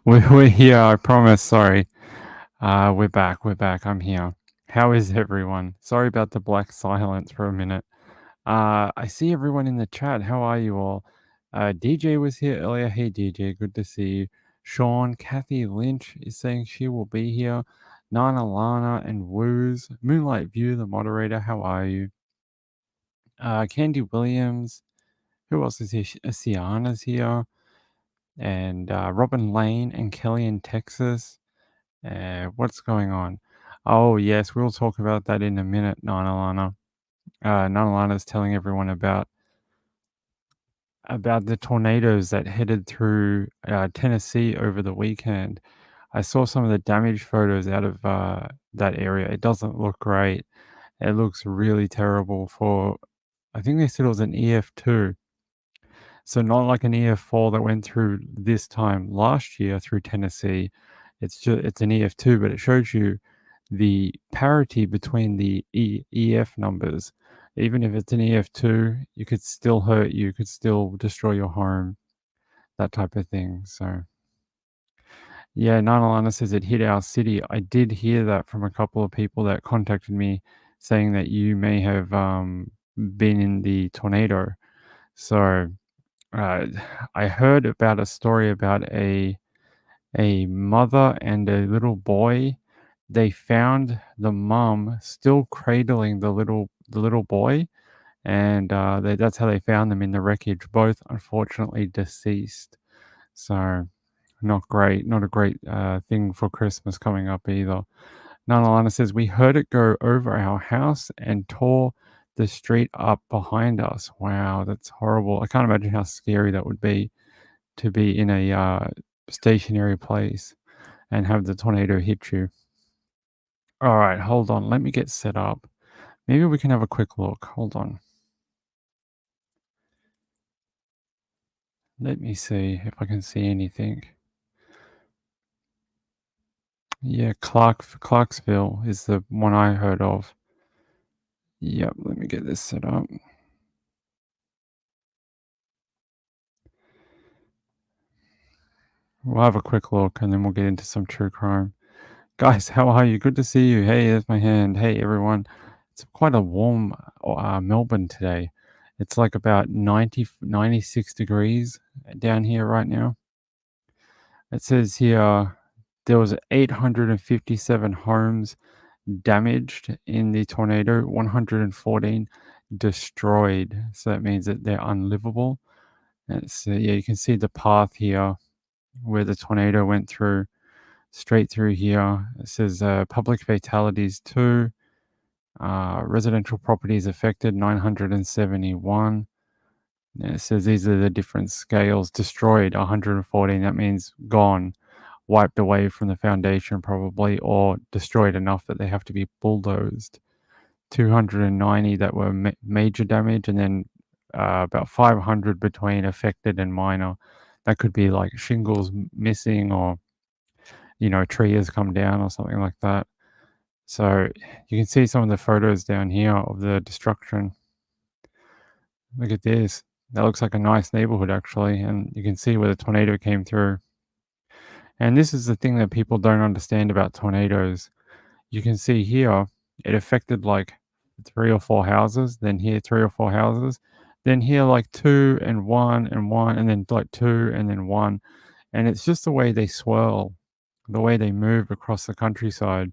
We're here, I promise. Sorry. We're back. We're back. I'm here. How is everyone? Sorry about the black silence for a minute. I see everyone in the chat. How are you all? DJ was here earlier. Hey, DJ, good to see you. Sean, Kathy Lynch is saying she will be here. Nana Lana and Woos. Moonlight View, the moderator. How are you? Candy Williams. Who else is here? Siana's here. And Robin Lane and Kelly in Texas. What's going on? Oh, yes, we'll talk about that in a minute, Nana Lana. Nana Lana's telling everyone about the tornadoes that headed through Tennessee over the weekend. I saw some of the damage photos out of that area. It doesn't look great. It looks really terrible for, I think they said it was an EF2. So not like an EF4 that went through this time last year through Tennessee. It's an EF2, but it shows you the parity between the EF numbers. Even if it's an EF2, you could still hurt you, could still destroy your home, that type of thing. So yeah, 9 says it hit our city. I did hear that from a couple of people that contacted me saying that you may have been in the tornado. So uh, I heard about a story about a mother and a little boy. They found the mom still cradling the little boy, and that's how they found them in the wreckage. Both unfortunately deceased. So not great. Not a great thing for Christmas coming up either. Nana says we heard it go over our house and tore the street up behind us. Wow, that's horrible. I can't imagine how scary that would be to be in a stationary place and have the tornado hit you. All right, hold on. Let me get set up. Maybe we can have a quick look. Hold on. Let me see if I can see anything. Yeah, Clarksville is the one I heard of. Yep, let me get this set up. We'll have a quick look and then we'll get into some true crime. Guys, how are you? Good to see you. Hey, there's my hand. Hey, everyone. It's quite a warm Melbourne today. It's like about 96 degrees down here right now. It says here there was 857 homes damaged in the tornado, 114 destroyed. So that means that they're unlivable. And yeah, you can see the path here where the tornado went through, straight through here. It says public fatalities 2, residential properties affected 971. And it says these are the different scales. Destroyed 114. That means gone, wiped away from the foundation probably, or destroyed enough that they have to be bulldozed. 290 that were major damage, and then about 500 between affected and minor. That could be like shingles missing, or a tree has come down or something like that. So you can see some of the photos down here of the destruction. Look at this. That looks like a nice neighborhood actually, and you can see where the tornado came through. And this is the thing that people don't understand about tornadoes. You can see here, it affected like 3 or 4 houses, then here 3 or 4 houses, then here like 2 and 1 and 1, and then like 2 and then 1. And it's just the way they swirl, the way they move across the countryside.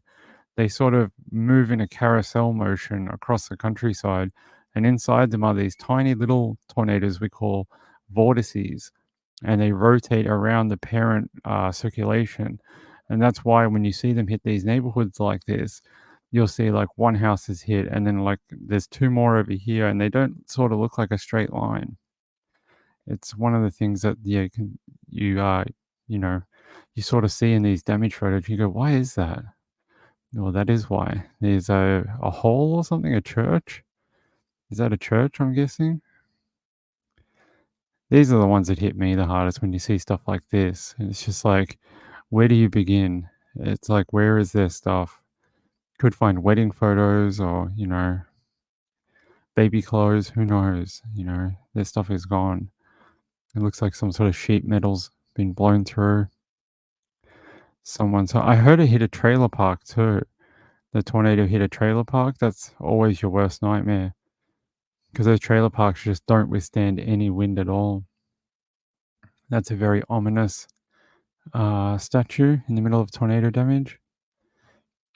They sort of move in a carousel motion across the countryside, and inside them are these tiny little tornadoes we call vortices, and they rotate around the parent circulation. And that's why when you see them hit these neighborhoods like this, you'll see like one house is hit, and then like there's 2 more over here, and they don't sort of look like a straight line. It's one of the things that you know you sort of see in these damage photos. You go, why is that? Well, that is why. There's a hall or something, a church. Is that a church, I'm guessing? These are the ones that hit me the hardest when you see stuff like this. And it's just like, where do you begin? It's like, where is their stuff? Could find wedding photos or, baby clothes. Who knows? Their stuff is gone. It looks like some sort of sheet metal's been blown through. So I heard it hit a trailer park too. The tornado hit a trailer park. That's always your worst nightmare because those trailer parks just don't withstand any wind at all. That's a very ominous statue in the middle of tornado damage.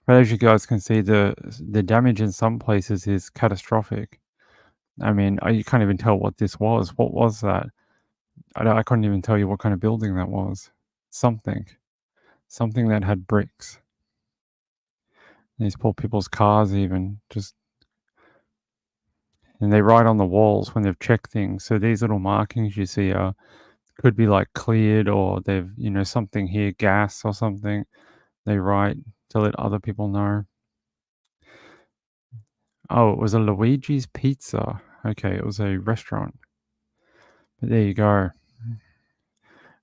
But as you guys can see, the damage in some places is catastrophic. I mean, you can't even tell what this was. What was that? I couldn't even tell you what kind of building that was. Something, something that had bricks. These poor people's cars, even just, and they write on the walls when they've checked things. So these little markings you see are could be like cleared, or they've something here, gas or something. They write to let other people know. Oh, it was a Luigi's Pizza. Okay, it was a restaurant. But there you go.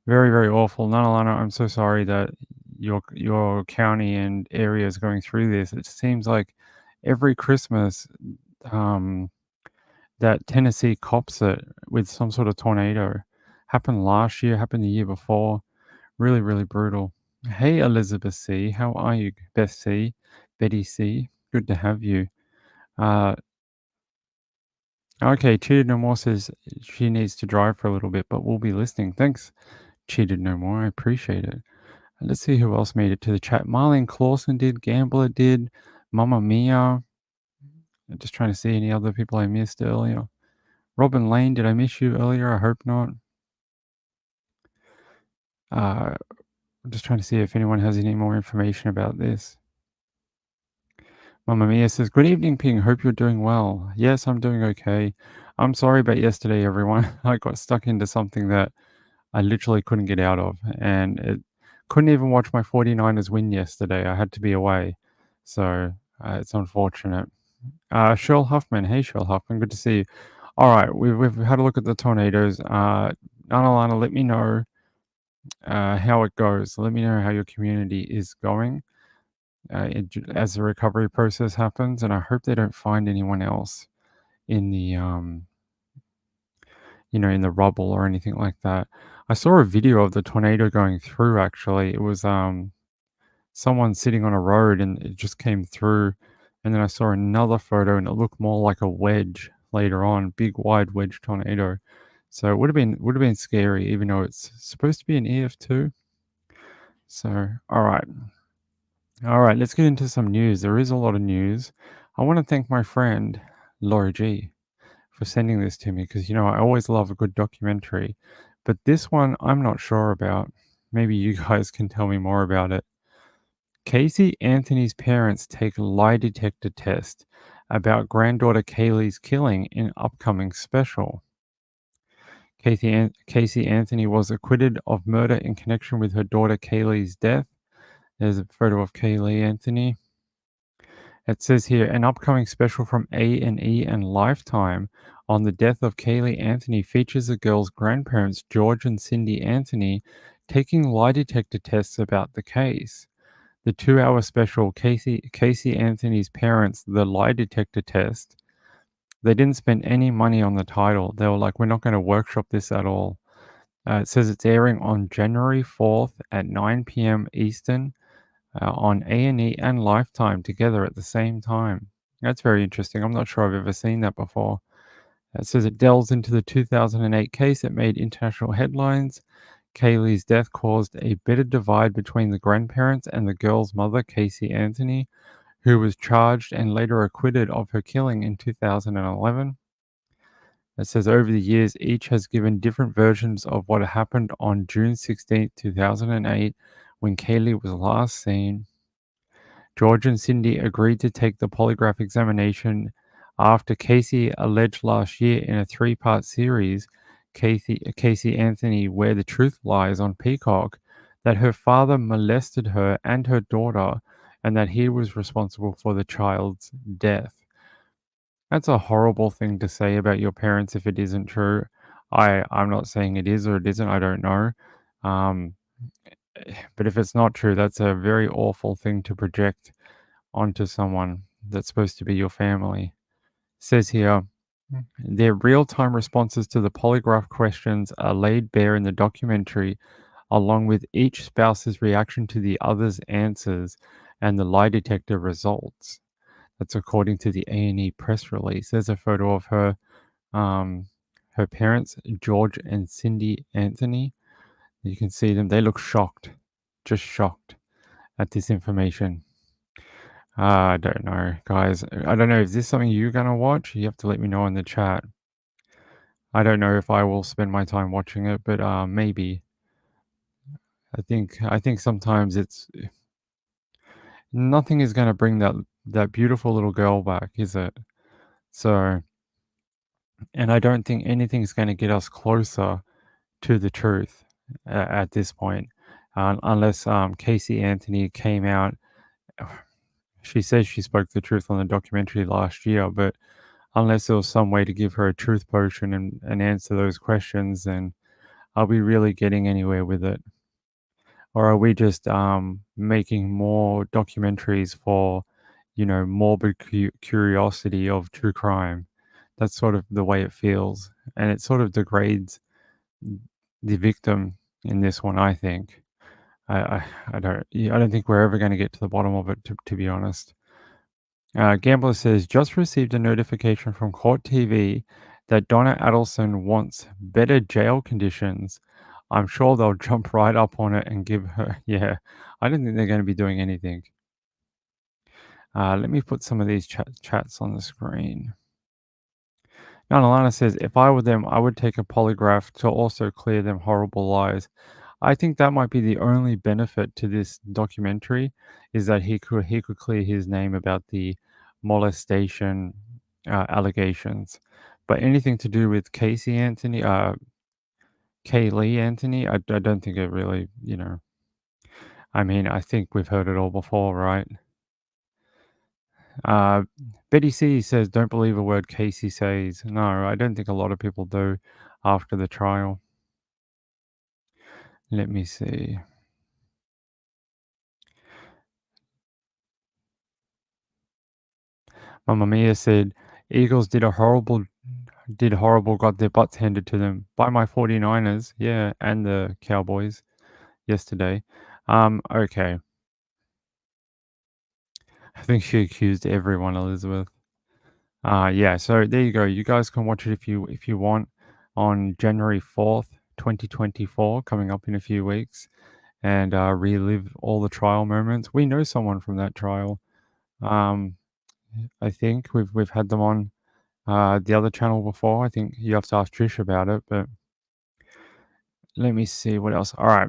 Very, very awful. Nana, I'm so sorry that your county and area is going through this. It seems like every Christmas, um, that Tennessee cops it with some sort of tornado. Happened last year, happened the year before. Really, really brutal. Hey, Elizabeth C. How are you? Beth C. Betty C. Good to have you. Uh, okay, Cheated No More says she needs to drive for a little bit, but we'll be listening. Thanks, Cheated No More. I appreciate it. Let's see who else made it to the chat. Marlene Clausen did. Gambler did. Mamma Mia. I'm just trying to see any other people I missed earlier. Robin Lane, did I miss you earlier? I hope not. I'm just trying to see if anyone has any more information about this. Mamma Mia says, "Good evening, Ping. Hope you're doing well." Yes, I'm doing okay. I'm sorry about yesterday, everyone. I got stuck into something that I literally couldn't get out of, and it couldn't even watch my 49ers win yesterday. I had to be away. So it's unfortunate. Shirl Huffman. Hey, Shirl Huffman. Good to see you. All right. We've had a look at the tornadoes. Nana Lana, let me know how it goes. Let me know how your community is going as the recovery process happens. And I hope they don't find anyone else in the, in the rubble or anything like that. I saw a video of the tornado going through, actually. It was someone sitting on a road and it just came through. And then I saw another photo and it looked more like a wedge later on, big wide wedge tornado. So it would have been scary, even though it's supposed to be an EF2. So all right, let's get into some news. There is a lot of news. I want to thank my friend Laura G for sending this to me because I always love a good documentary, but this one I'm not sure about. Maybe you guys can tell me more about it. Casey Anthony's parents take lie detector test about granddaughter Kaylee's killing in upcoming special. Casey Anthony was acquitted of murder in connection with her daughter Kaylee's death. There's a photo of Kaylee Anthony. It says here, an upcoming special from A&E and Lifetime on the death of Kaylee Anthony features the girl's grandparents, George and Cindy Anthony, taking lie detector tests about the case. The 2-hour special, Casey Anthony's Parents, The Lie Detector Test, they didn't spend any money on the title. They were like, we're not going to workshop this at all. It says it's airing on January 4th at 9 p.m. Eastern on A&E and Lifetime together at the same time. That's very interesting. I'm not sure I've ever seen that before. It says it delves into the 2008 case that made international headlines. Kaylee's death caused a bitter divide between the grandparents and the girl's mother, Casey Anthony, who was charged and later acquitted of her killing in 2011. It says over the years, each has given different versions of what happened on June 16, 2008, when Kaylee was last seen. George and Cindy agreed to take the polygraph examination after Casey alleged last year in a 3-part series, Casey Anthony, Where the Truth Lies on Peacock, that her father molested her and her daughter and that he was responsible for the child's death. That's a horrible thing to say about your parents if it isn't true. I'm not saying it is or it isn't. I don't know. Um, but if it's not true, that's a very awful thing to project onto someone that's supposed to be your family. It says here, their real-time responses to the polygraph questions are laid bare in the documentary, along with each spouse's reaction to the other's answers and the lie detector results. That's according to the A&E press release. There's a photo of um, her parents, George and Cindy Anthony. You can see them. They look shocked, just shocked at this information. I don't know, guys. I don't know. Is this something you're gonna watch? You have to let me know in the chat. I don't know if I will spend my time watching it, but maybe. I think sometimes it's nothing is gonna bring that beautiful little girl back, is it? So, and I don't think anything's gonna get us closer to the truth at this point, unless Casey Anthony came out. She says she spoke the truth on the documentary last year, but unless there was some way to give her a truth potion and answer those questions, then are we really getting anywhere with it? Or are we just making more documentaries for, morbid curiosity of true crime? That's sort of the way it feels. And it sort of degrades the victim in this one, I think. I don't think we're ever going to get to the bottom of it, to be honest. Gambler says, just received a notification from Court TV that Donna Adelson wants better jail conditions. I'm sure they'll jump right up on it and give her. Yeah, I don't think they're going to be doing anything. Let me put some of these chats on the screen. Now, Alana says, if I were them, I would take a polygraph to also clear them horrible lies. I think that might be the only benefit to this documentary is that he could clear his name about the molestation allegations. But anything to do with Casey Anthony, Kaylee Anthony, I don't think it really, I mean, I think we've heard it all before, right? Uh, Betty C says, don't believe a word Casey says. No, I don't think a lot of people do after the trial. Let me see. Mamma Mia said, Eagles did horrible, got their butts handed to them by my 49ers, yeah, and the Cowboys yesterday. Okay. I think she accused everyone, Elizabeth. Yeah, so there you go. You guys can watch it if you want on January 4th, 2024, coming up in a few weeks, and relive all the trial moments. We know someone from that trial. Um, I think we've had them on the other channel before. I think you have to ask Trish about it, but let me see what else. All right.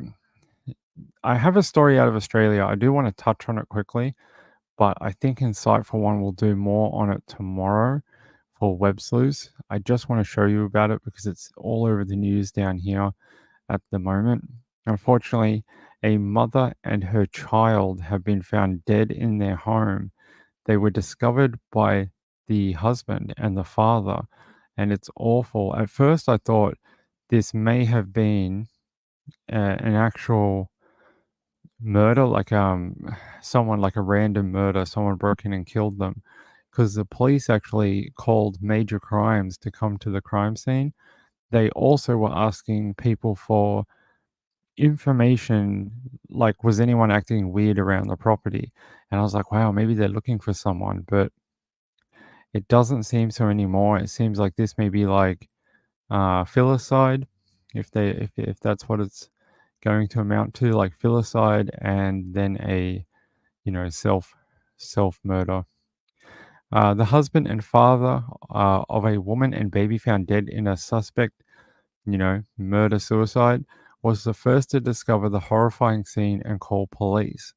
I have a story out of Australia. I do want to touch on it quickly, but I think Insightful One will do more on it tomorrow for web sleuths. I just want to show you about it because it's all over the news down here at the moment. Unfortunately, a mother and her child have been found dead in their home. They were discovered by the husband and the father, and it's awful. At first, I thought this may have been an actual murder, like someone like a random murder, someone broke in and killed them, because the police actually called major crimes to come to the crime scene. They also were asking people for information, like was anyone acting weird around the property, and I was like, wow, maybe they're looking for someone, but it doesn't seem so anymore. It seems like this may be like filicide, if that's what it's going to amount to, like filicide, and then a self murder. The husband and father of a woman and baby found dead in a suspect, murder suicide, was the first to discover the horrifying scene and call police.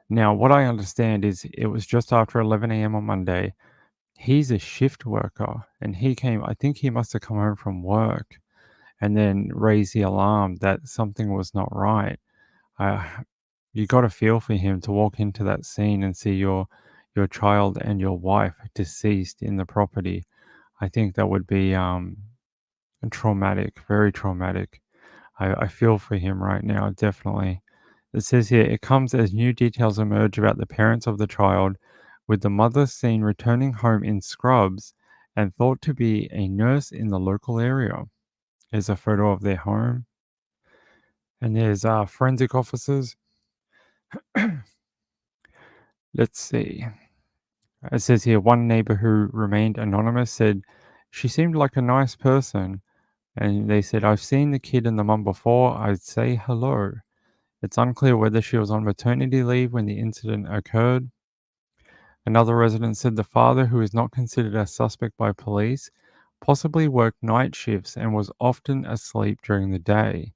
Now, what I understand is it was just after 11 a.m. on Monday. He's a shift worker, and I think he must have come home from work and then raised the alarm that something was not right. Uh, you got to feel for him to walk into that scene and see your child and your wife deceased in the property. I think that would be traumatic, very traumatic. I feel for him right now, definitely. It says here, it comes as new details emerge about the parents of the child, with the mother seen returning home in scrubs and thought to be a nurse in the local area. Here's a photo of their home. And there's forensic officers. Let's see. It says here one neighbor who remained anonymous said she seemed like a nice person. And they said, I've seen the kid and the mum before. I'd say hello. It's unclear whether she was on maternity leave when the incident occurred. Another resident said the father, who is not considered a suspect by police, possibly worked night shifts and was often asleep during the day.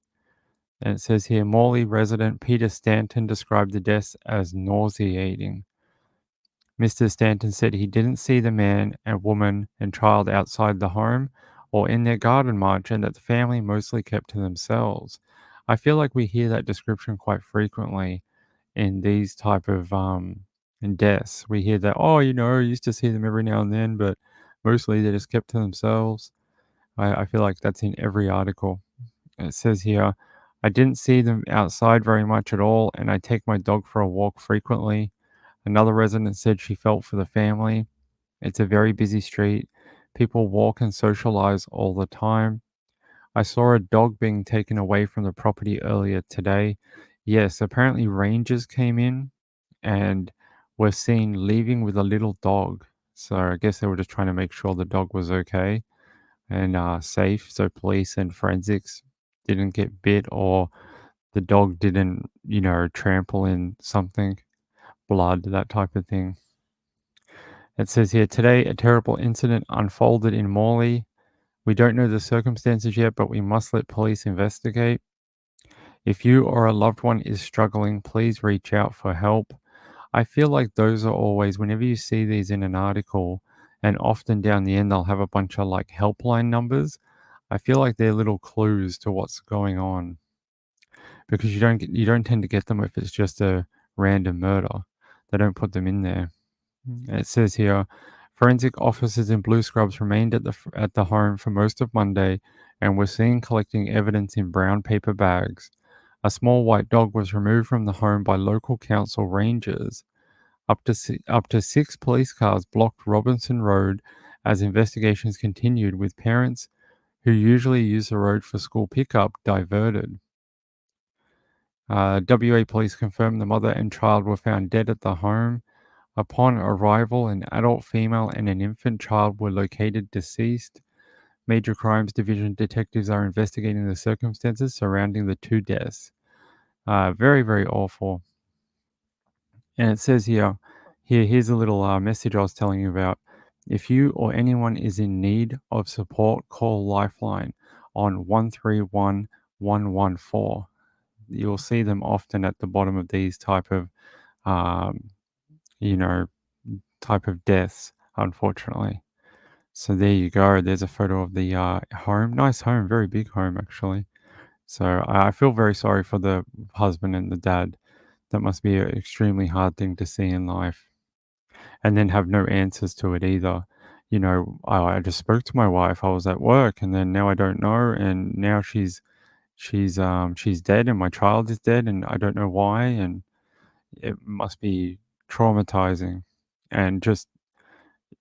And it says here Morley resident Peter Stanton described the deaths as nauseating. Mr. Stanton said he didn't see the man and woman and child outside the home or in their garden much, and that the family mostly kept to themselves. I feel like we hear that description quite frequently in these type of in deaths. We hear that, oh, I used to see them every now and then, but mostly they just kept to themselves. I feel like that's in every article. It says here, I didn't see them outside very much at all, and I take my dog for a walk frequently. Another resident said she felt for the family. It's a very busy street. People walk and socialize all the time. I saw a dog being taken away from the property earlier today. Yes, apparently rangers came in and were seen leaving with a little dog. So I guess they were just trying to make sure the dog was okay and safe. So police and forensics didn't get bit or the dog didn't, trample in something, blood, that type of thing. It says here today a terrible incident unfolded in Morley. We don't know the circumstances yet, but we must let police investigate. If you or a loved one is struggling, please reach out for help. I feel like those are always, whenever you see these in an article, and often down the end, they'll have a bunch of like helpline numbers. I feel like they're little clues to what's going on because you don't tend to get them if it's just a random murder. They don't put them in there. It says here, forensic officers in blue scrubs remained at the home for most of Monday and were seen collecting evidence in brown paper bags. A small white dog was removed from the home by local council rangers. Up to six police cars blocked Robinson Road as investigations continued, with parents who usually use the road for school pickup diverted. WA police confirmed the mother and child were found dead at the home. Upon arrival, an adult female and an infant child were located deceased. Major Crimes Division detectives are investigating the circumstances surrounding the two deaths. Very, very awful. And it says here's a little message I was telling you about. If you or anyone is in need of support, call Lifeline on 131 114. You'll see them often at the bottom of these um, you know, type of deaths, unfortunately. So there you go. There's a photo of the home. Nice home, very big home actually. So I feel very sorry for the husband and the dad. That must be an extremely hard thing to see in life, and then have no answers to it either. I just spoke to my wife. I was at work, and then now I don't know, and now she's dead, and my child is dead, and I don't know why, and it must be traumatizing, and just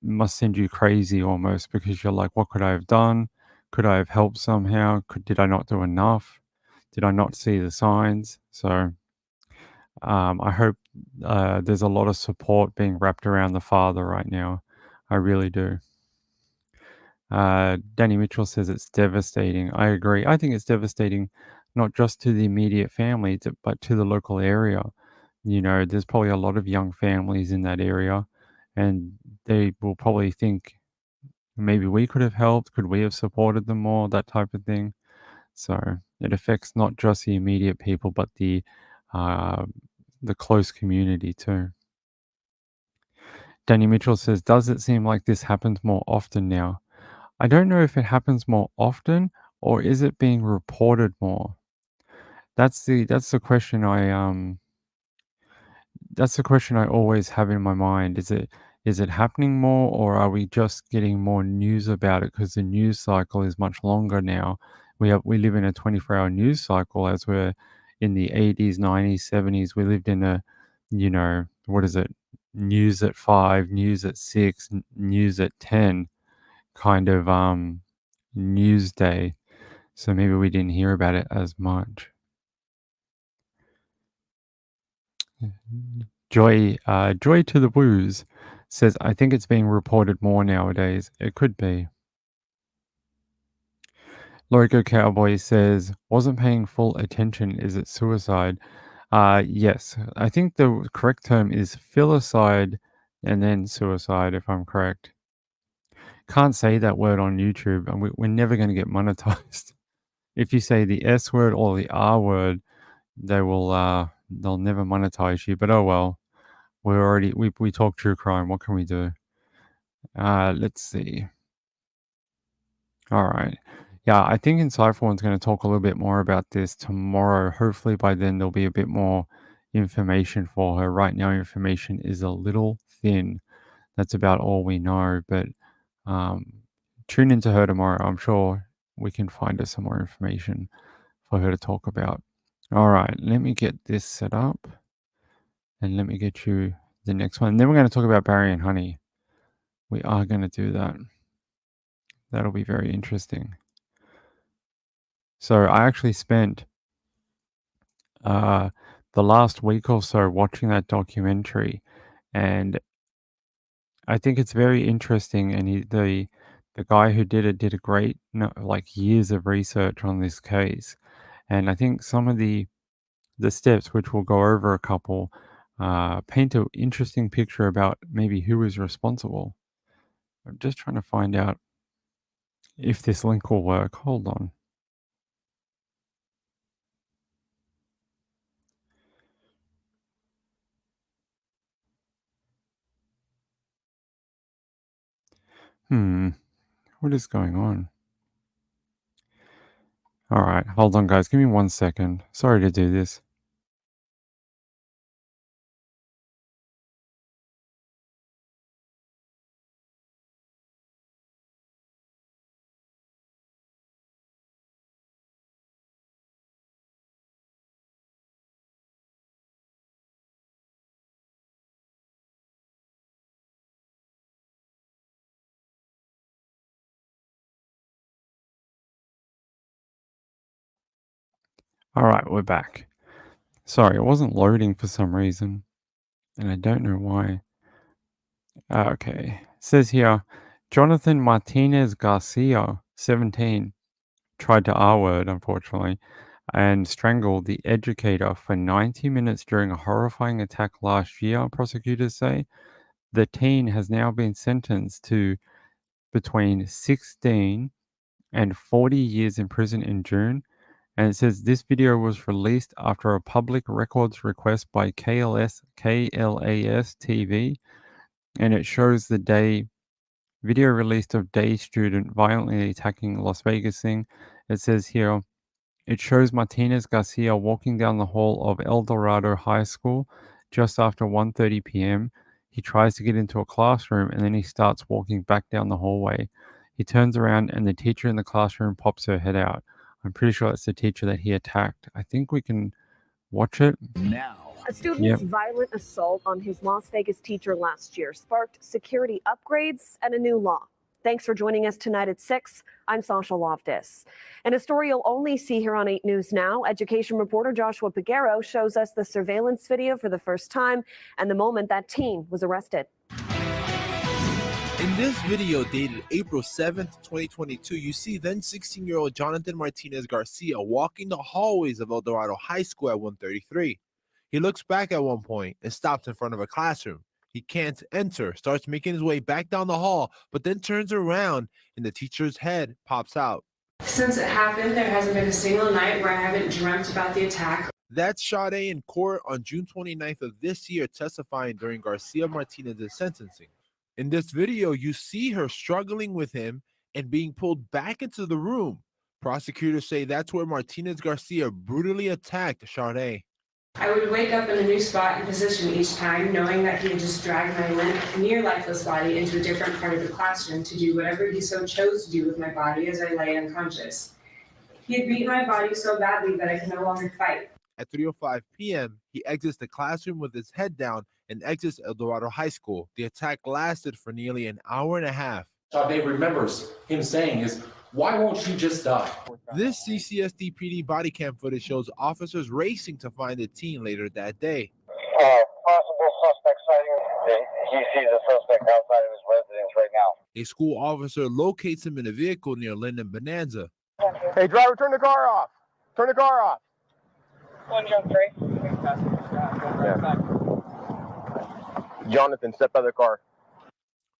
must send you crazy almost because you're like, what could I have done? Could I have helped somehow? Did I not do enough? Did I not see the signs? So I hope there's a lot of support being wrapped around the father right now. I really do. Danny Mitchell says it's devastating. I agree. I think it's devastating not just to the immediate family, but to the local area. There's probably a lot of young families in that area, and they will probably think maybe we could have helped. Could we have supported them more? That type of thing. So it affects not just the immediate people, but uh, the close community too. Danny Mitchell says, "Does it seem like this happens more often now? I don't know if it happens more often or is it being reported more. That's the question I always have in my mind. Is it happening more, or are we just getting more news about it because the news cycle is much longer now? We live in a 24-hour news cycle as we're in the 80s, 90s, 70s. We lived in a, what is it? News at 5, news at 6, news at 10 kind of news day. So maybe we didn't hear about it as much. Joy to the woos says, I think it's being reported more nowadays. It could be. Logo Cowboy says, wasn't paying full attention. Is it suicide? Yes. I think the correct term is filicide and then suicide, if I'm correct. Can't say that word on YouTube, and we're never going to get monetized. If you say the S word or the R word, they'll never monetize you. But oh well, we talk true crime. What can we do? Let's see. All right. Yeah, I think Insightful is going to talk a little bit more about this tomorrow. Hopefully by then there'll be a bit more information for her. Right now, information is a little thin. That's about all we know. But um, tune into her tomorrow. I'm sure we can find her some more information for her to talk about. All right, let me get this set up and let me get you the next one. And then we're going to talk about Barry and Honey. We are going to do that. That'll be very interesting. So I actually spent the last week or so watching that documentary, and I think it's very interesting. And the guy who did a great like years of research on this case, and I think some of the steps, which we'll go over a couple, paint an interesting picture about maybe who is responsible. I'm just trying to find out if this link will work. Hold on. What is going on? All right, hold on, guys. Give me 1 second. Sorry to do this. All right, we're back. Sorry, it wasn't loading for some reason, and I don't know why. Okay, it says here, Jonathan Martinez Garcia, 17, tried to R-word, unfortunately, and strangled the educator for 90 minutes during a horrifying attack last year, prosecutors say. The teen has now been sentenced to between 16 and 40 years in prison in June. And it says this video was released after a public records request by KLAS TV, and it shows the day video released of day student violently attacking Las Vegas thing. It says here, it shows Martinez Garcia walking down the hall of El Dorado High School just after 1:30 p.m. He tries to get into a classroom and then he starts walking back down the hallway. He turns around and the teacher in the classroom pops her head out. I'm pretty sure that's the teacher that he attacked. I think we can watch it. Now. A student's violent assault on his Las Vegas teacher last year sparked security upgrades and a new law. Thanks for joining us tonight at 6. I'm Sasha Loftus. In a story you'll only see here on 8 News Now, education reporter Joshua Piguero shows us the surveillance video for the first time and the moment that teen was arrested. In this video dated April 7th, 2022, you see then 16-year-old Jonathan Martinez Garcia walking the hallways of El Dorado High School at 1:33. He looks back at one point and stops in front of a classroom. He can't enter, starts making his way back down the hall, but then turns around and the teacher's head pops out. Since it happened, there hasn't been a single night where I haven't dreamt about the attack. That's Sade in court on June 29th of this year testifying during Garcia Martinez's sentencing. In this video, you see her struggling with him and being pulled back into the room. Prosecutors say that's where Martinez Garcia brutally attacked Sade. I would wake up in a new spot and position each time, knowing that he had just dragged my limp, near lifeless body into a different part of the classroom to do whatever he so chose to do with my body as I lay unconscious. He had beaten my body so badly that I could no longer fight. At 3:05 p.m., he exits the classroom with his head down and exits El Dorado High School. The attack lasted for nearly an hour and a half. Sade remembers him saying is, "Why won't you just die?" This CCSD PD body cam footage shows officers racing to find the teen later that day. Possible suspect sighting. He sees a suspect outside of his residence right now. A school officer locates him in a vehicle near Linden Bonanza. Hey, driver, turn the car off. Turn the car off. 1 jump 3. Yeah. Jonathan, step out of the car.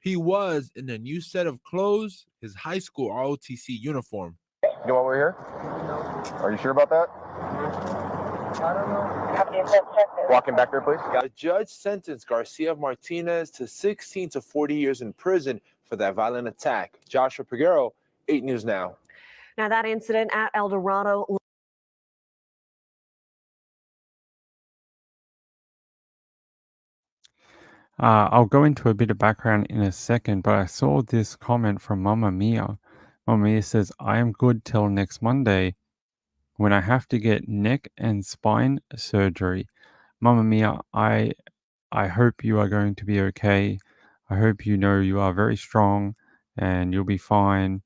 He was in a new set of clothes, his high school ROTC uniform. You know why we're here? No. Are you sure about that? I don't know. Walking back there, please. The judge sentenced Garcia Martinez to 16 to 40 years in prison for that violent attack. Joshua Peguero, 8 News Now. Now, that incident at El Dorado. I'll go into a bit of background in a second, but I saw this comment from Mama Mia. Mama Mia says, I am good till next Monday when I have to get neck and spine surgery. Mama Mia, I hope you are going to be okay. I hope you know you are very strong and you'll be fine.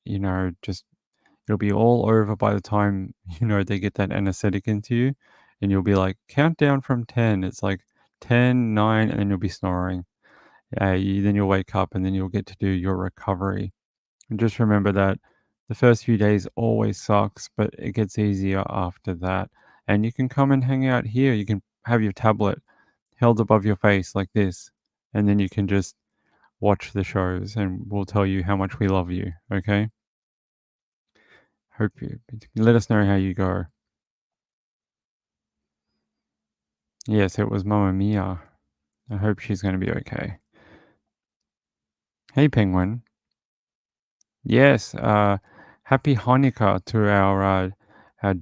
You know, just it'll be all over by the time, they get that anesthetic into you, and you'll be like, count down from 10. It's like 10, 9, and then you'll be snoring. Then you'll wake up and then you'll get to do your recovery. And just remember that the first few days always sucks, but it gets easier after that. And you can come and hang out here. You can have your tablet held above your face like this, and then you can just watch the shows and we'll tell you how much we love you, okay? Hope you let us know how you go. Yes, it was Mama Mia. I hope she's going to be okay. Hey, Penguin. Yes, happy Hanukkah to our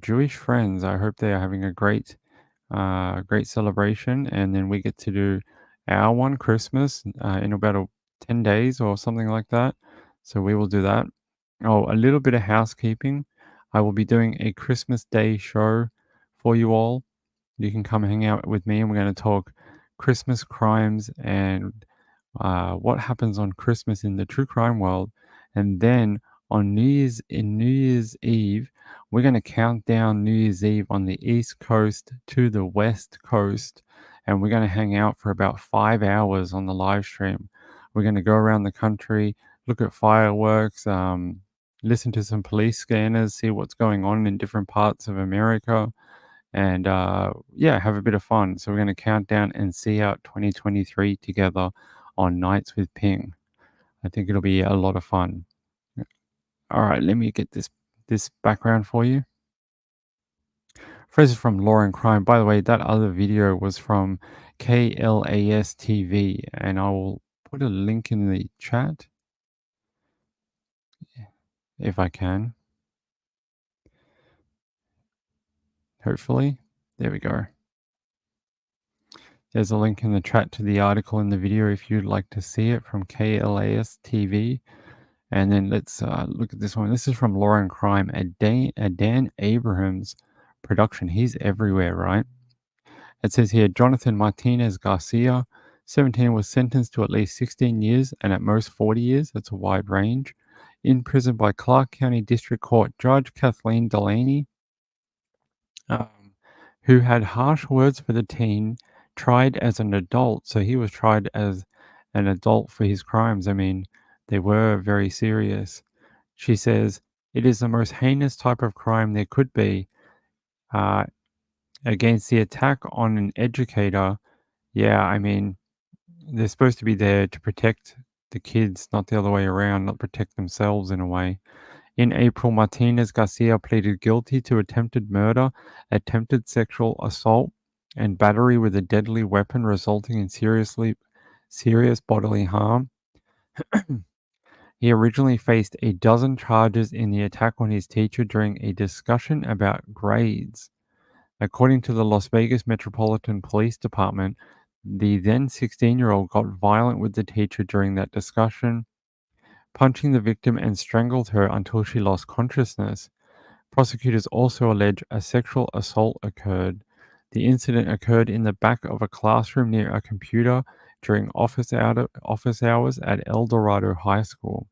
Jewish friends. I hope they are having a great celebration, and then we get to do our one Christmas in about 10 days or something like that. So we will do that. Oh, a little bit of housekeeping. I will be doing a Christmas Day show for you all. You can come hang out with me, and we're going to talk Christmas crimes and what happens on Christmas in the true crime world. And then on New Year's Eve, we're going to count down New Year's Eve on the East Coast to the West Coast, and we're going to hang out for about 5 hours on the live stream. We're going to go around the country, look at fireworks, listen to some police scanners, see what's going on in different parts of America, and have a bit of fun. So we're going to count down and see out 2023 together on Nights with Ping. I think it'll be a lot of fun. All right, let me get this background for you. First is from Law and Crime. By the way, that other video was from KLAS TV, and I will put a link in the chat if I can. Hopefully. There we go. There's a link in the chat to the article in the video if you'd like to see it, from KLAS TV. And then let's look at this one. This is from Law and Crime, a Dan Abrahams production. He's everywhere, right? It says here, Jonathan Martinez Garcia, 17, was sentenced to at least 16 years and at most 40 years. That's a wide range. In prison by Clark County District Court Judge Kathleen Delaney, who had harsh words for the teen, tried as an adult. So he was tried as an adult for his crimes. I mean, they were very serious. She says, it is the most heinous type of crime there could be. Against the attack on an educator, yeah, I mean, they're supposed to be there to protect the kids, not the other way around, not protect themselves in a way. In April, Martinez Garcia pleaded guilty to attempted murder, attempted sexual assault, and battery with a deadly weapon resulting in serious bodily harm. He originally faced a dozen charges in the attack on his teacher during a discussion about grades. According to the Las Vegas Metropolitan Police Department, the then 16-year-old got violent with the teacher during that discussion, punching the victim and strangled her until she lost consciousness. Prosecutors also allege a sexual assault occurred. The incident occurred in the back of a classroom near a computer during office hours at El Dorado High School.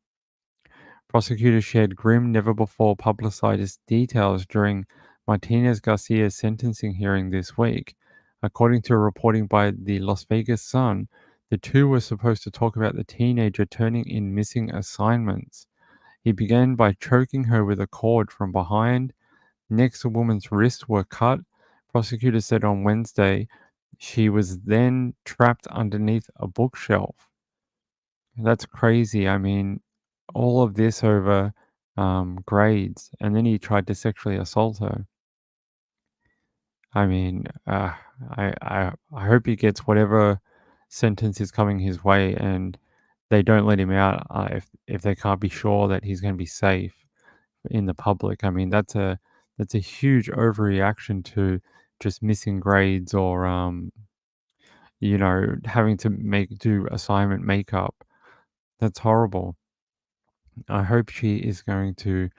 Prosecutors shared grim, never-before-publicized details during Martinez Garcia's sentencing hearing this week. According to reporting by the Las Vegas Sun, the two were supposed to talk about the teenager turning in missing assignments. He began by choking her with a cord from behind. Next, the woman's wrists were cut. Prosecutors said on Wednesday she was then trapped underneath a bookshelf. That's crazy. I mean, all of this over grades, and then he tried to sexually assault her. I mean, I hope he gets whatever sentence is coming his way, and they don't let him out if they can't be sure that he's going to be safe in the public. I mean, that's a huge overreaction to just missing grades or having to do assignment makeup. That's horrible. I hope she is going to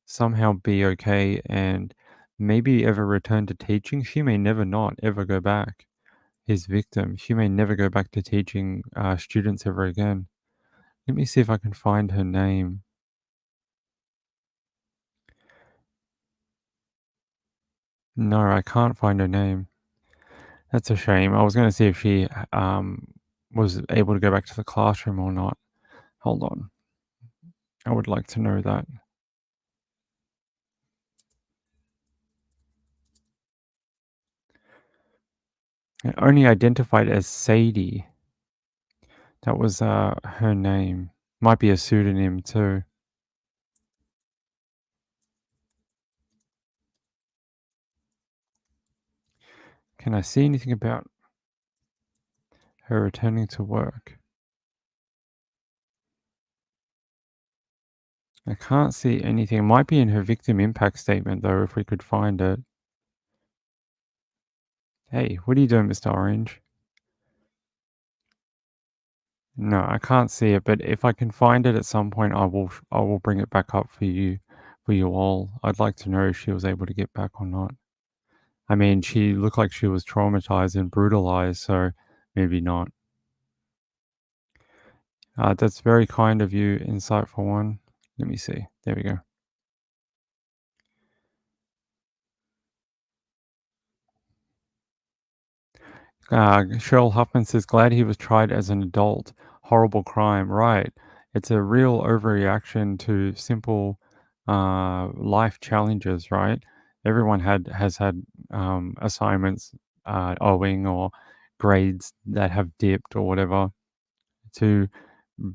somehow be okay and maybe ever return to teaching. She may never not ever go back. His victim, she may never go back to teaching students ever again. Let me see if I can find her name. No, I can't find her name. That's a shame. I was going to see if she was able to go back to the classroom or not. Hold on. I would like to know that. Only identified as Sadie. That was her name. Might be a pseudonym too. Can I see anything about her returning to work? I can't see anything. It might be in her victim impact statement though, if we could find it. Hey, what are you doing, Mr. Orange? No, I can't see it, but if I can find it at some point, I will bring it back up for you all. I'd like to know if she was able to get back or not. I mean, she looked like she was traumatized and brutalized, so maybe not. That's very kind of you, Insightful One. Let me see. There we go. Cheryl Huffman says, glad he was tried as an adult. Horrible crime. Right. It's a real overreaction to simple life challenges, right? Everyone has had assignments owing or grades that have dipped or whatever. To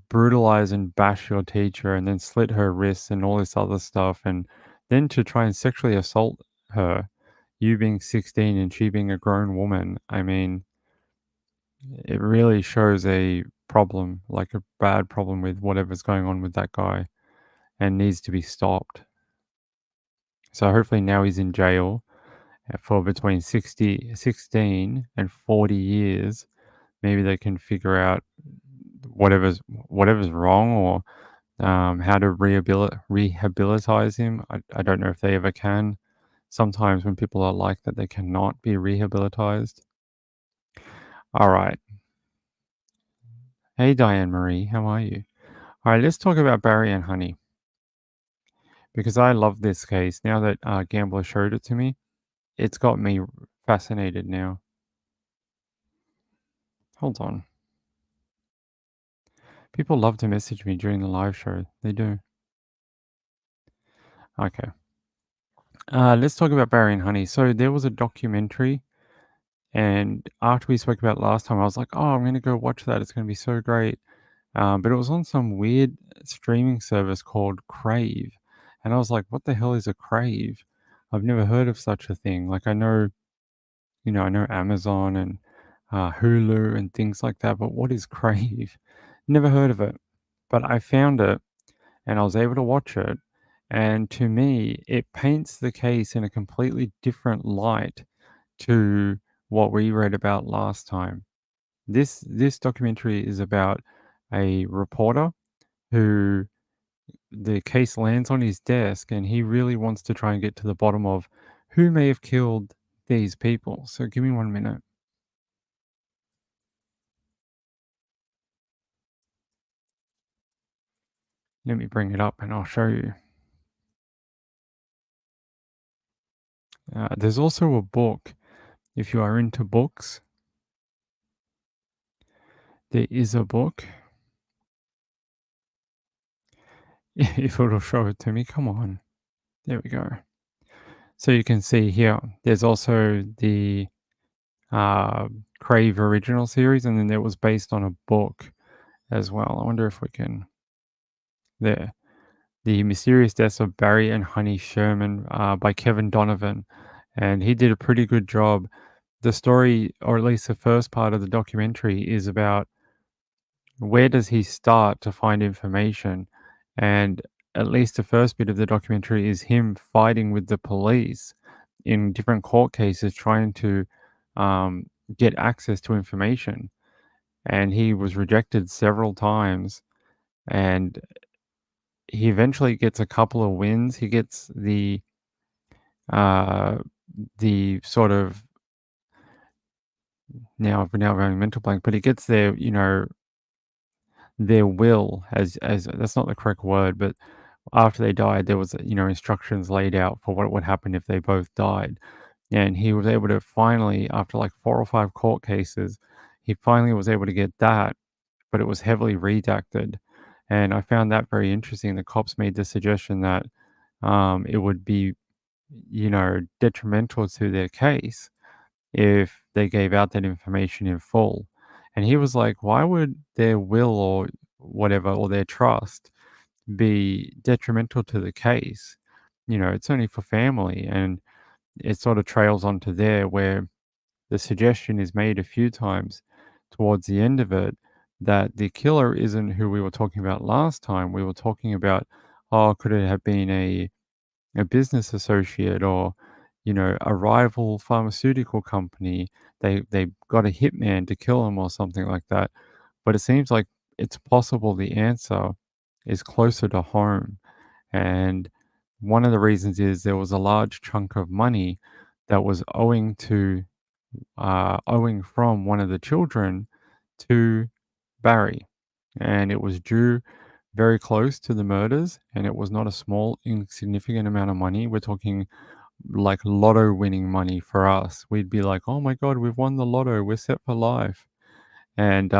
brutalize and bash your teacher and then slit her wrists and all this other stuff, and then to try and sexually assault her, you being 16 and she being a grown woman. I mean, it really shows a problem, like a bad problem with whatever's going on with that guy and needs to be stopped. So hopefully now he's in jail for between 16 and 40 years. Maybe they can figure out whatever's wrong, or how to rehabilitize him. I don't know if they ever can. Sometimes when people are like that, they cannot be rehabilitized. All right. Hey, Diane Marie, how are you? All right, let's talk about Barry and Honey, because I love this case. Now that Gambler showed it to me, it's got me fascinated now. Hold on. People love to message me during the live show. They do. Okay. Let's talk about Barry and Honey. So there was a documentary, and after we spoke about it last time, I was like, oh, I'm going to go watch that. It's going to be so great. But it was on some weird streaming service called Crave. And I was like, what the hell is a Crave? I've never heard of such a thing. Like, I know Amazon and Hulu and things like that, but what is Crave? Never heard of it. But I found it and I was able to watch it. And to me, it paints the case in a completely different light to what we read about last time. This documentary is about a reporter who the case lands on his desk, and he really wants to try and get to the bottom of who may have killed these people. So give me 1 minute. Let me bring it up and I'll show you. There's also a book. if you are into books, there is a book. If it'll show it to me, come on. There we go. So you can see here, there's also the Crave original series, and then it was based on a book as well. I wonder if we can. There. The Mysterious Deaths of Barry and Honey Sherman by Kevin Donovan. And he did a pretty good job. The story, or at least the first part of the documentary, is about where does he start to find information. And at least the first bit of the documentary is him fighting with the police in different court cases, trying to um, get access to information. And he was rejected several times. And he eventually gets a couple of wins. He gets uh, the sort of now going mental blank, but he gets their will as that's not the correct word, but after they died, there was instructions laid out for what would happen if they both died, and he was able to finally, after like 4 or 5 court cases, he finally was able to get that, but it was heavily redacted, and I found that very interesting. The cops made the suggestion that it would be detrimental to their case if they gave out that information in full. And he was like, why would their will or whatever, or their trust be detrimental to the case? It's only for family. And it sort of trails onto there where the suggestion is made a few times towards the end of it that the killer isn't who we were talking about last time. We were talking about, oh, could it have been a business associate or a rival pharmaceutical company? They got a hitman to kill him or something like that. But it seems like it's possible the answer is closer to home. And one of the reasons is there was a large chunk of money that was owing from one of the children to Barry, and it was due very close to the murders, and it was not a small, insignificant amount of money. We're talking like lotto winning money for us. We'd be like, "Oh my god, we've won the lotto. We're set for life." And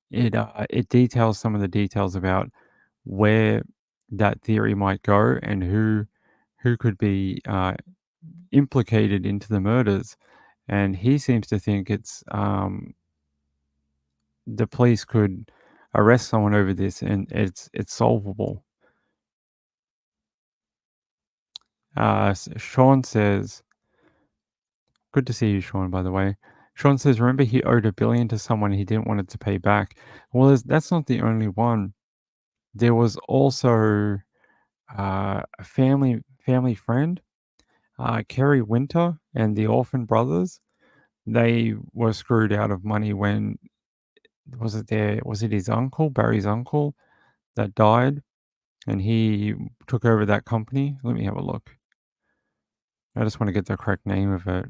it details some of the details about where that theory might go and who could be implicated into the murders. And he seems to think it's the police could arrest someone over this, and it's solvable. Sean says, "Good to see you, Sean. By the way." Sean says, "Remember he owed $1 billion to someone he didn't want it to pay back." Well, that's not the only one. There was also a family friend, Kerry Winter, and the Orphan Brothers. They were screwed out of money when was it his uncle, Barry's uncle, that died, and he took over that company. Let me have a look. I just want to get the correct name of it.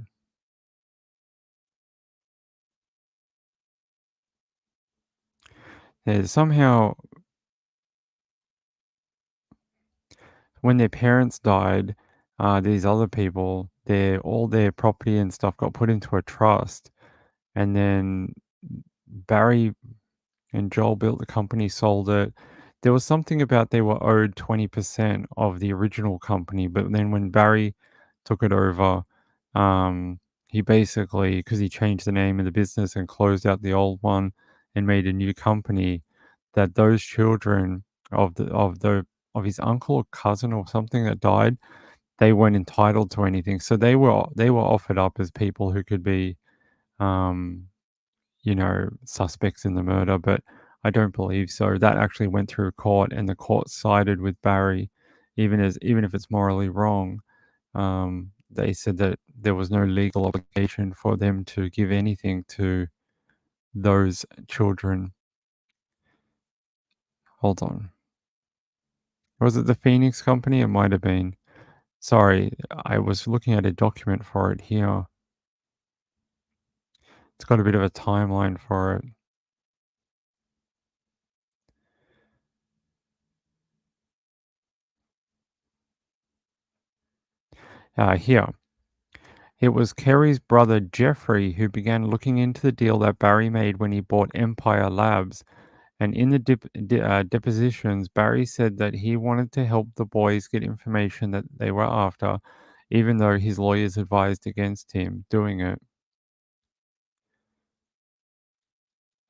There's somehow when their parents died, these other people, all their property and stuff got put into a trust, and then Barry and Joel built the company, sold it. There was something about they were owed 20% of the original company, but then when Barry took it over, he basically, because he changed the name of the business and closed out the old one and made a new company, that those children of his uncle or cousin or something that died, they weren't entitled to anything. So they were offered up as people who could be um suspects in the murder, but I don't believe so. That actually went through court, and the court sided with Barry, even if it's morally wrong. They said that there was no legal obligation for them to give anything to those children. Hold on. Was it the Phoenix Company? It might have been. Sorry, I was looking at a document for it here. It's got a bit of a timeline for it. Here. It was Kerry's brother Jeffrey who began looking into the deal that Barry made when he bought Empire Labs. And in the depositions, Barry said that he wanted to help the boys get information that they were after, even though his lawyers advised against him doing it.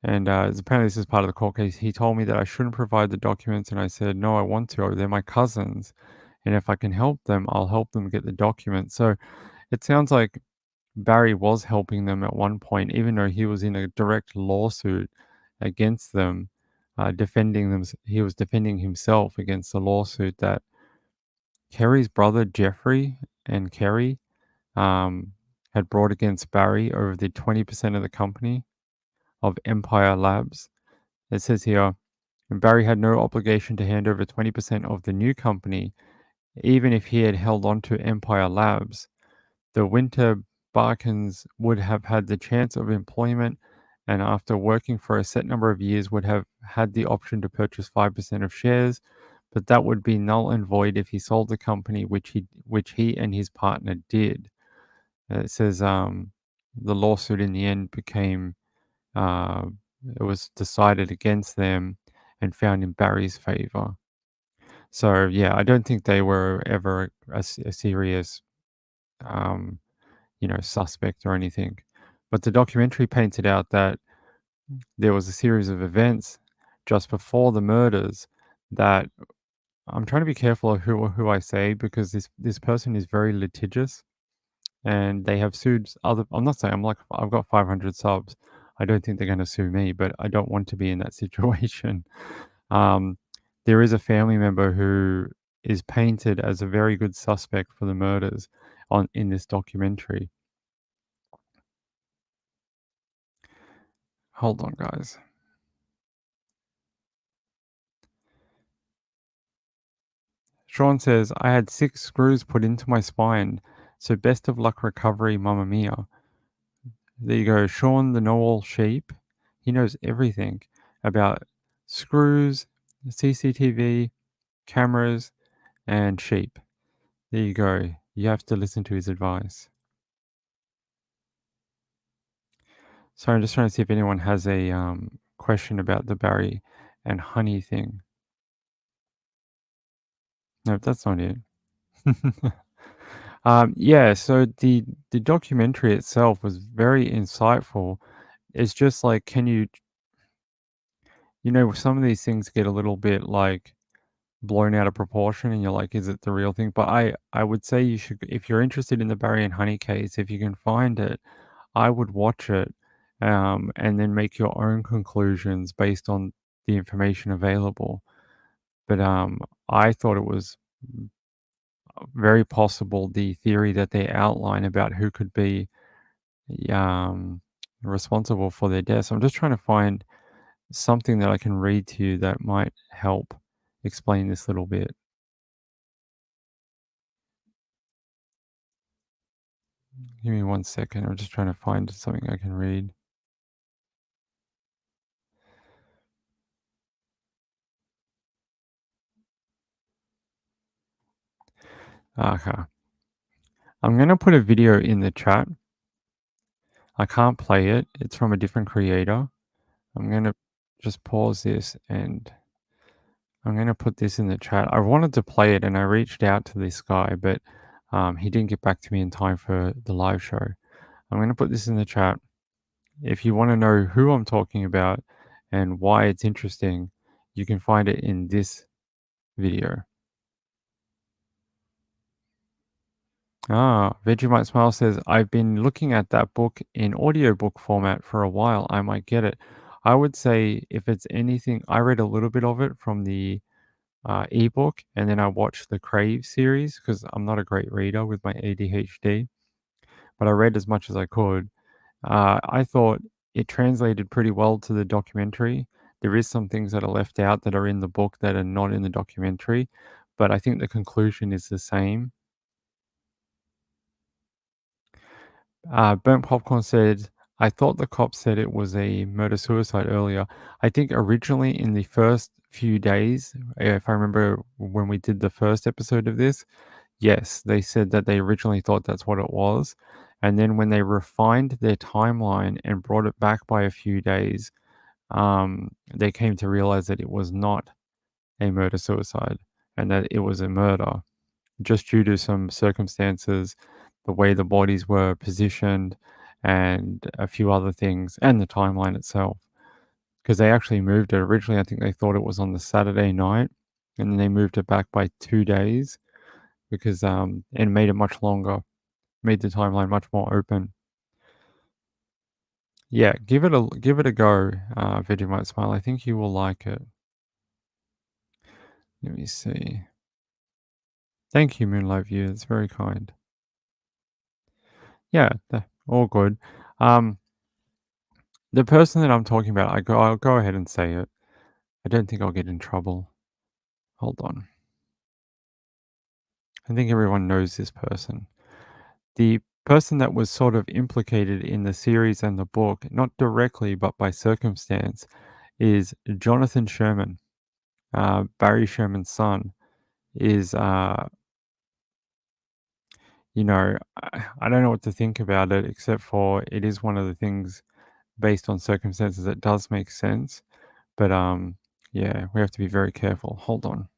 And apparently this is part of the court case. He told me that I shouldn't provide the documents, and I said, no, I want to. They're my cousins. And if I can help them, I'll help them get the documents. So it sounds like Barry was helping them at one point, even though he was in a direct lawsuit against them, defending them. He was defending himself against the lawsuit that Kerry's brother Jeffrey and Kerry had brought against Barry over the 20% of the company of Empire Labs. It says here, Barry had no obligation to hand over 20% of the new company, even if he had held on to Empire Labs. The Winter Barkins would have had the chance of employment, and after working for a set number of years would have had the option to purchase 5% of shares, but that would be null and void if he sold the company, which he and his partner did. It says the lawsuit in the end became it was decided against them and found in Barry's favor. So yeah, I don't think they were ever a serious suspect or anything. But the documentary painted out that there was a series of events just before the murders that I'm trying to be careful of who I say, because this person is very litigious, and they have sued other. I'm not saying I've got 500 subs. I don't think they're going to sue me, but I don't want to be in that situation. There is a family member who is painted as a very good suspect for the murders in this documentary. Hold on, guys. Sean says, I had 6 screws put into my spine, so best of luck recovery, Mamma Mia. There you go. Sean, the know-all sheep. He knows everything about screws, CCTV, cameras, and sheep. There you go. You have to listen to his advice. So I'm just trying to see if anyone has a question about the Barry and Honey thing. No, that's not it. Yeah, so the documentary itself was very insightful. It's just like, can you some of these things get a little bit like blown out of proportion, and you're like, is it the real thing? But I would say you should, if you're interested in the Barry and Honey case, if you can find it, I would watch it, and then make your own conclusions based on the information available. But I thought it was very possible the theory that they outline about who could be responsible for their deaths. I'm just trying to find something that I can read to you that might help explain this little bit. Give me 1 second. I'm just trying to find something I can read. Okay. I'm going to put a video in the chat. I can't play it. It's from a different creator. I'm going to just pause this, and I'm going to put this in the chat. I wanted to play it, and I reached out to this guy, but he didn't get back to me in time for the live show. I'm going to put this in the chat. If you want to know who I'm talking about and why it's interesting, you can find it in this video. Vegemite Smile says, I've been looking at that book in audiobook format for a while. I might get it. I would say, if it's anything, I read a little bit of it from the ebook, and then I watched the Crave series because I'm not a great reader with my ADHD, but I read as much as I could. I thought it translated pretty well to the documentary. There is some things that are left out that are in the book that are not in the documentary, but I think the conclusion is the same. Burnt Popcorn said, I thought the cop said it was a murder-suicide earlier. I think originally in the first few days, if I remember when we did the first episode of this, yes, they said that they originally thought that's what it was. And then when they refined their timeline and brought it back by a few days, they came to realize that it was not a murder-suicide and that it was a murder, just due to some circumstances, the way the bodies were positioned, and a few other things, and the timeline itself. Because they actually moved it. Originally, I think they thought it was on the Saturday night, and then they moved it back by 2 days because and made it much longer, made the timeline much more open. Yeah, give it a go, Vegemite Smile. I think you will like it. Let me see. Thank you, Moonlight View. It's very kind. Yeah, all good. The person that I'm talking about, I'll go ahead and say it. I don't think I'll get in trouble. Hold on. I think everyone knows this person. The person that was sort of implicated in the series and the book, not directly but by circumstance, is Jonathan Sherman. Barry Sherman's son is, you know, I don't know what to think about it, except for it is one of the things based on circumstances that does make sense. But yeah, we have to be very careful. Hold on.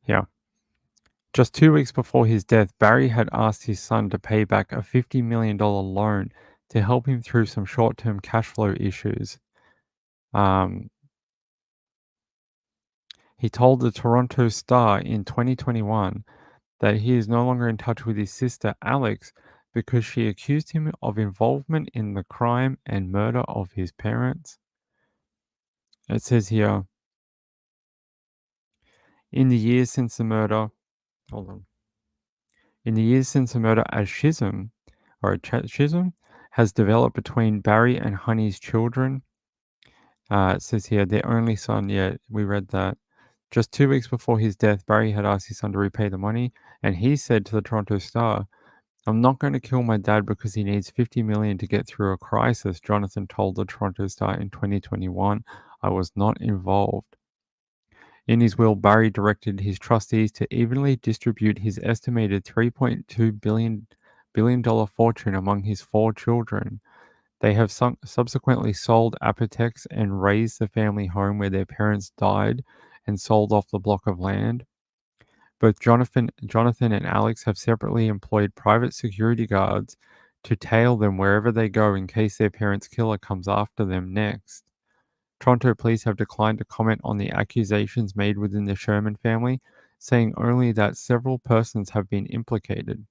Yeah. Just 2 weeks before his death, Barry had asked his son to pay back a $50 million loan to help him through some short-term cash flow issues. He told the Toronto Star in 2021 that he is no longer in touch with his sister Alex because she accused him of involvement in the crime and murder of his parents. It says here, in the years since the murder, hold on. In the years since the murder, a schism has developed between Barry and Honey's children. It says here, their only son, yeah, we read that. Just 2 weeks before his death, Barry had asked his son to repay the money, and he said to the Toronto Star, I'm not going to kill my dad because he needs $50 million to get through a crisis, Jonathan told the Toronto Star in 2021. I was not involved. In his will, Barry directed his trustees to evenly distribute his estimated $3.2 billion fortune among his 4 children. They have subsequently sold Apotex and razed the family home where their parents died and sold off the block of land. Both Jonathan and Alex have separately employed private security guards to tail them wherever they go in case their parents' killer comes after them next. Toronto police have declined to comment on the accusations made within the Sherman family, saying only that several persons have been implicated.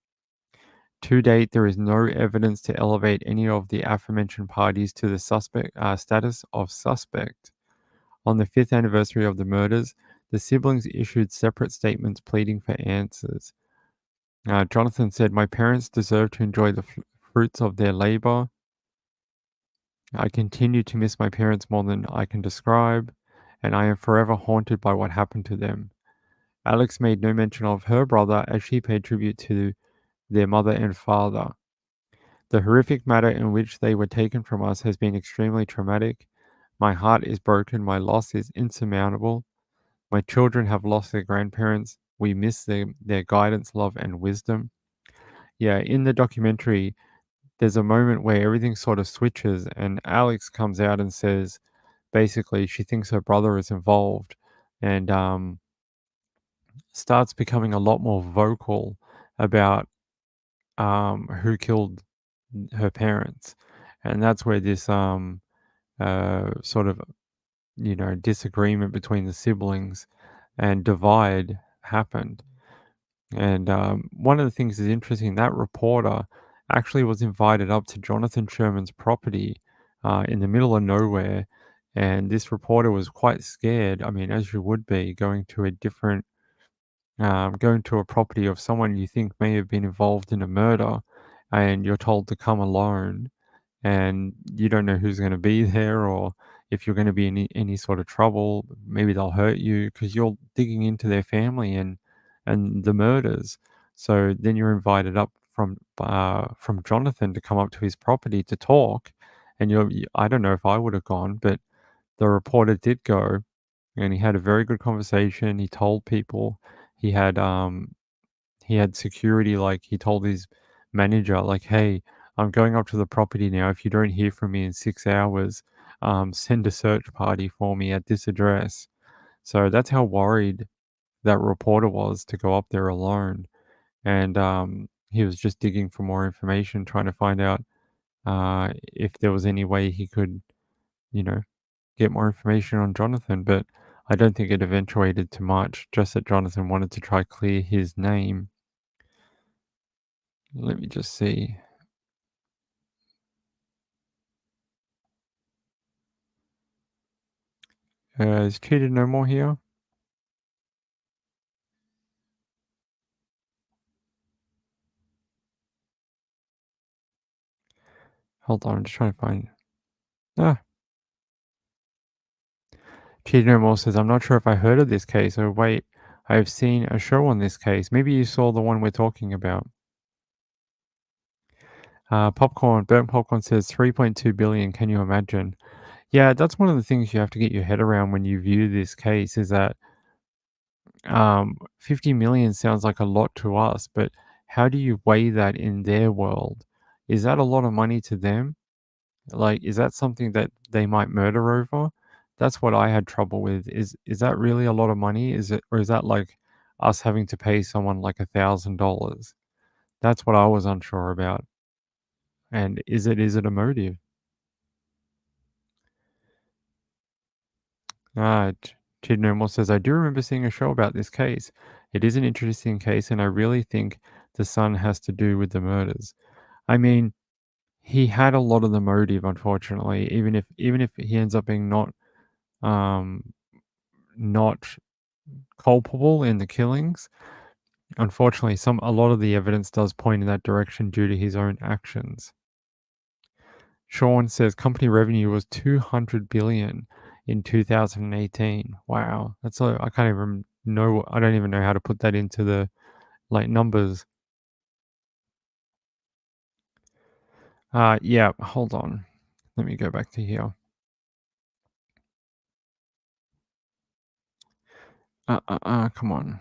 To date, there is no evidence to elevate any of the aforementioned parties to the status of suspect. On the 5th anniversary of the murders, the siblings issued separate statements pleading for answers. Jonathan said, my parents deserve to enjoy the fruits of their labor. I continue to miss my parents more than I can describe, and I am forever haunted by what happened to them. Alex made no mention of her brother as she paid tribute to their mother and father. The horrific manner in which they were taken from us has been extremely traumatic. My heart is broken. My loss is insurmountable. My children have lost their grandparents. We miss their guidance, love, and wisdom. Yeah, in the documentary, there's a moment where everything sort of switches, and Alex comes out and says, basically, she thinks her brother is involved, and starts becoming a lot more vocal about who killed her parents, and that's where this sort of disagreement between the siblings and divide happened. And one of the things is interesting, that reporter actually was invited up to Jonathan Sherman's property in the middle of nowhere, and this reporter was quite scared. I mean, as you would be, going to a property of someone you think may have been involved in a murder, and you're told to come alone, and you don't know who's going to be there, or if you're going to be in any sort of trouble. Maybe they'll hurt you because you're digging into their family and the murders. So then you're invited up from Jonathan to come up to his property to talk, and I don't know if I would have gone, but the reporter did go, and he had a very good conversation. He told people he had security. Like, he told his manager, like, "Hey, I'm going up to the property now. If you don't hear from me in 6 hours, send a search party for me at this address." So that's how worried that reporter was to go up there alone. And he was just digging for more information, trying to find out if there was any way he could, you know, get more information on Jonathan. But I don't think it eventuated to much, just that Jonathan wanted to try clear his name. Let me just see. Is Cheated No More here? Hold on, I'm just trying to find. Ah, Cheated No More says, I'm not sure if I heard of this case. Oh, wait, I've seen a show on this case. Maybe you saw the one we're talking about. Burnt Popcorn says 3.2 billion. Can you imagine? Yeah, that's one of the things you have to get your head around when you view this case is that 50 million sounds like a lot to us, but how do you weigh that in their world? Is that a lot of money to them? Like, is that something that they might murder over? That's what I had trouble with. Is that really a lot of money? Is it, or is that like us having to pay someone like $1,000? That's what I was unsure about. And is it a motive? Chidnormal says, I do remember seeing a show about this case. It is an interesting case, and I really think the son has to do with the murders. I mean, he had a lot of the motive, unfortunately, even if he ends up being um not culpable in the killings. Unfortunately, a lot of the evidence does point in that direction due to his own actions. Sean says company revenue was 200 billion in 2018. Wow, I can't even know. I don't even know how to put that into the like numbers. Yeah, hold on. Let me go back to here. Come on.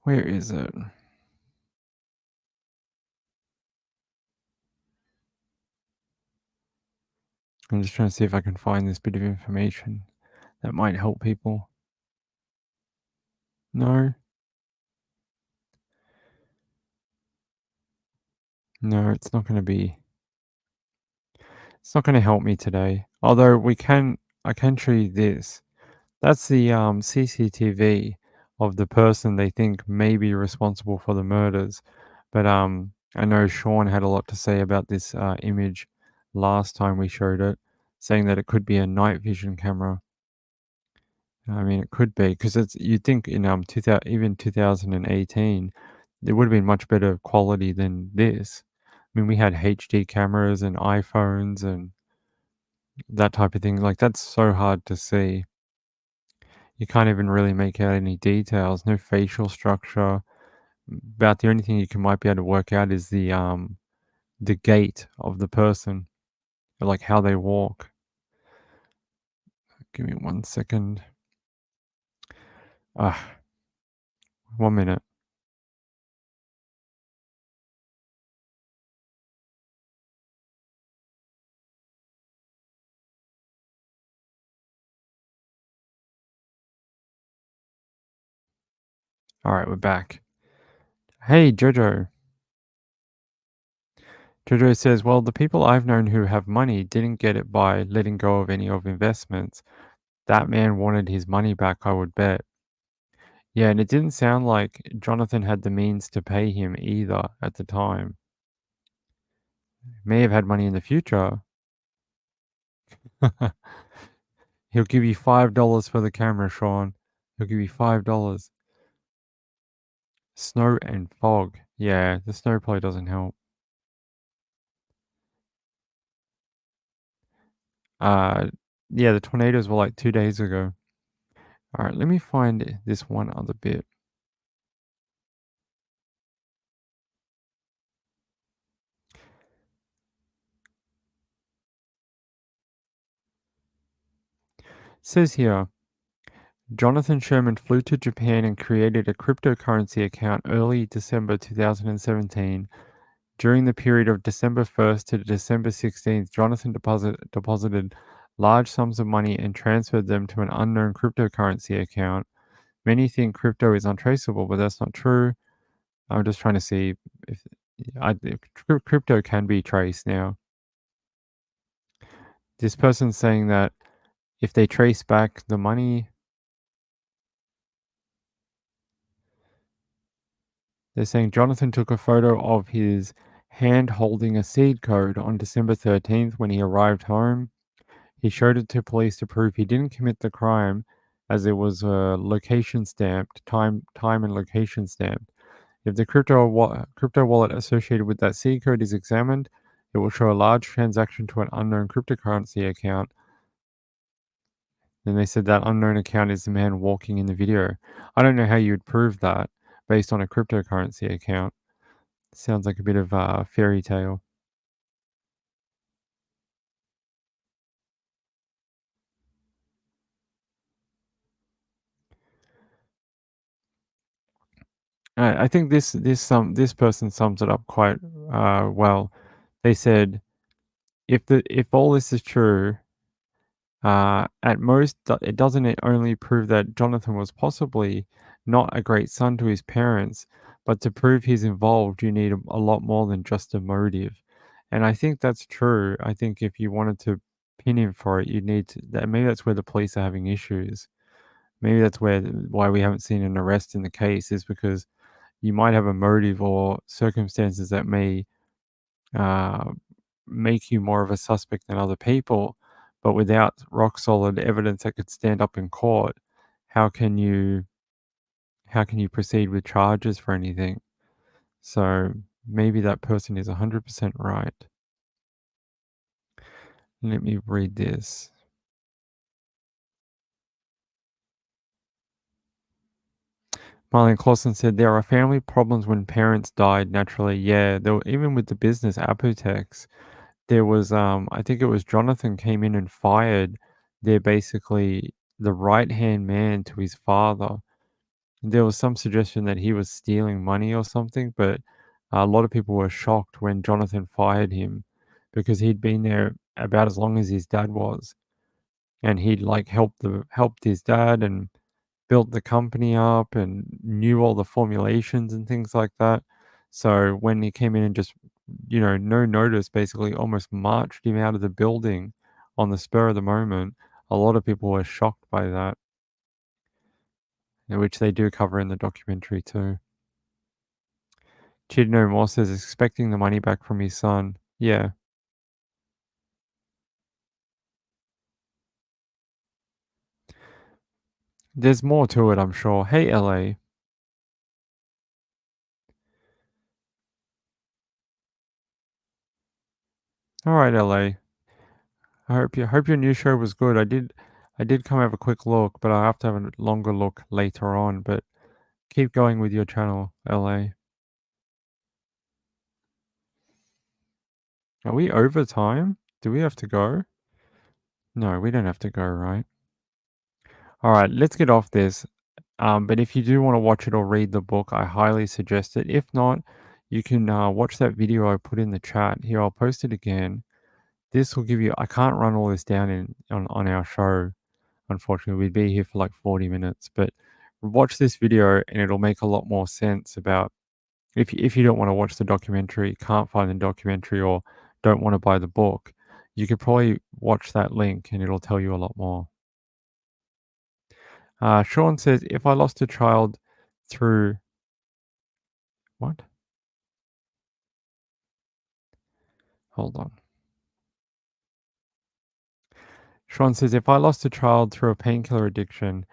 Where is it? I'm just trying to see if I can find this bit of information that might help people. No. No, it's not going to be. It's not going to help me today. Although I can show you this. That's the CCTV of the person they think may be responsible for the murders. But I know Sean had a lot to say about this image last time we showed it, saying that it could be a night vision camera. I mean, it could be because you'd think in 2000, even 2018, it would have been much better quality than this. I mean, we had HD cameras and iPhones and that type of thing. Like, that's so hard to see. You can't even really make out any details, no facial structure. About the only thing you might be able to work out is the gait of the person, like how they walk. Give me 1 second. 1 minute. All right, we're back. Hey, Jojo. Jojo says, well, the people I've known who have money didn't get it by letting go of any of investments. That man wanted his money back, I would bet. Yeah, and it didn't sound like Jonathan had the means to pay him either at the time. May have had money in the future. He'll give you $5 for the camera, Sean. He'll give you $5. Snow and fog. Yeah, the snow probably doesn't help. Uh, yeah, the tornadoes were like 2 days ago. All right, let me find this one other bit. Says here, Jonathan Sherman flew to Japan and created a cryptocurrency account early December 2017. During the period of December 1st to December 16th, Jonathan deposited large sums of money and transferred them to an unknown cryptocurrency account. Many think crypto is untraceable, but that's not true. I'm just trying to see if crypto can be traced now. This person's saying that if they trace back the money, they're saying Jonathan took a photo of his hand holding a seed code on December 13th when he arrived home. He showed it to police to prove he didn't commit the crime, as it was location stamped, time and location stamped. If the crypto wallet associated with that seed code is examined, it will show a large transaction to an unknown cryptocurrency account. Then they said that unknown account is the man walking in the video. I don't know how you would prove that based on a cryptocurrency account. Sounds like a bit of a fairy tale. I think this person sums it up quite well. They said, if all this is true, at most it doesn't only prove that Jonathan was possibly not a great son to his parents, but to prove he's involved, you need a lot more than just a motive. And I think that's true. I think if you wanted to pin him for it, you'd need to. Maybe that's where the police are having issues. Maybe that's why we haven't seen an arrest in the case, is because you might have a motive or circumstances that may uh, make you more of a suspect than other people, but without rock solid evidence that could stand up in court, how can you proceed with charges for anything? So maybe that person is 100% right. Let me read this. Marlene Clausen said there are family problems when parents died naturally. Yeah, there were, even with the business Apotex, there was I think it was Jonathan came in and fired their basically the right hand man to his father. There was some suggestion that he was stealing money or something, but a lot of people were shocked when Jonathan fired him because he'd been there about as long as his dad was, and he'd like helped his dad and built the company up and knew all the formulations and things like that. So when he came in and just, no notice, basically almost marched him out of the building on the spur of the moment, a lot of people were shocked by that, which they do cover in the documentary too. Chidno Moore says expecting the money back from his son. Yeah. There's more to it, I'm sure. Hey, LA. All right, LA. I hope your new show was good. I did come have a quick look, but I have to have a longer look later on. But keep going with your channel, LA. Are we over time? Do we have to go? No, we don't have to go, right? All right, let's get off this. But if you do want to watch it or read the book, I highly suggest it. If not, you can watch that video I put in the chat. Here, I'll post it again. This will give you. I can't run all this down on our show. Unfortunately, we'd be here for like 40 minutes. But watch this video, and it'll make a lot more sense about if you don't want to watch the documentary, can't find the documentary, or don't want to buy the book. You could probably watch that link, and it'll tell you a lot more. Sean says, if I lost a child through what? Hold on. Sean says, if I lost a child through a painkiller addiction,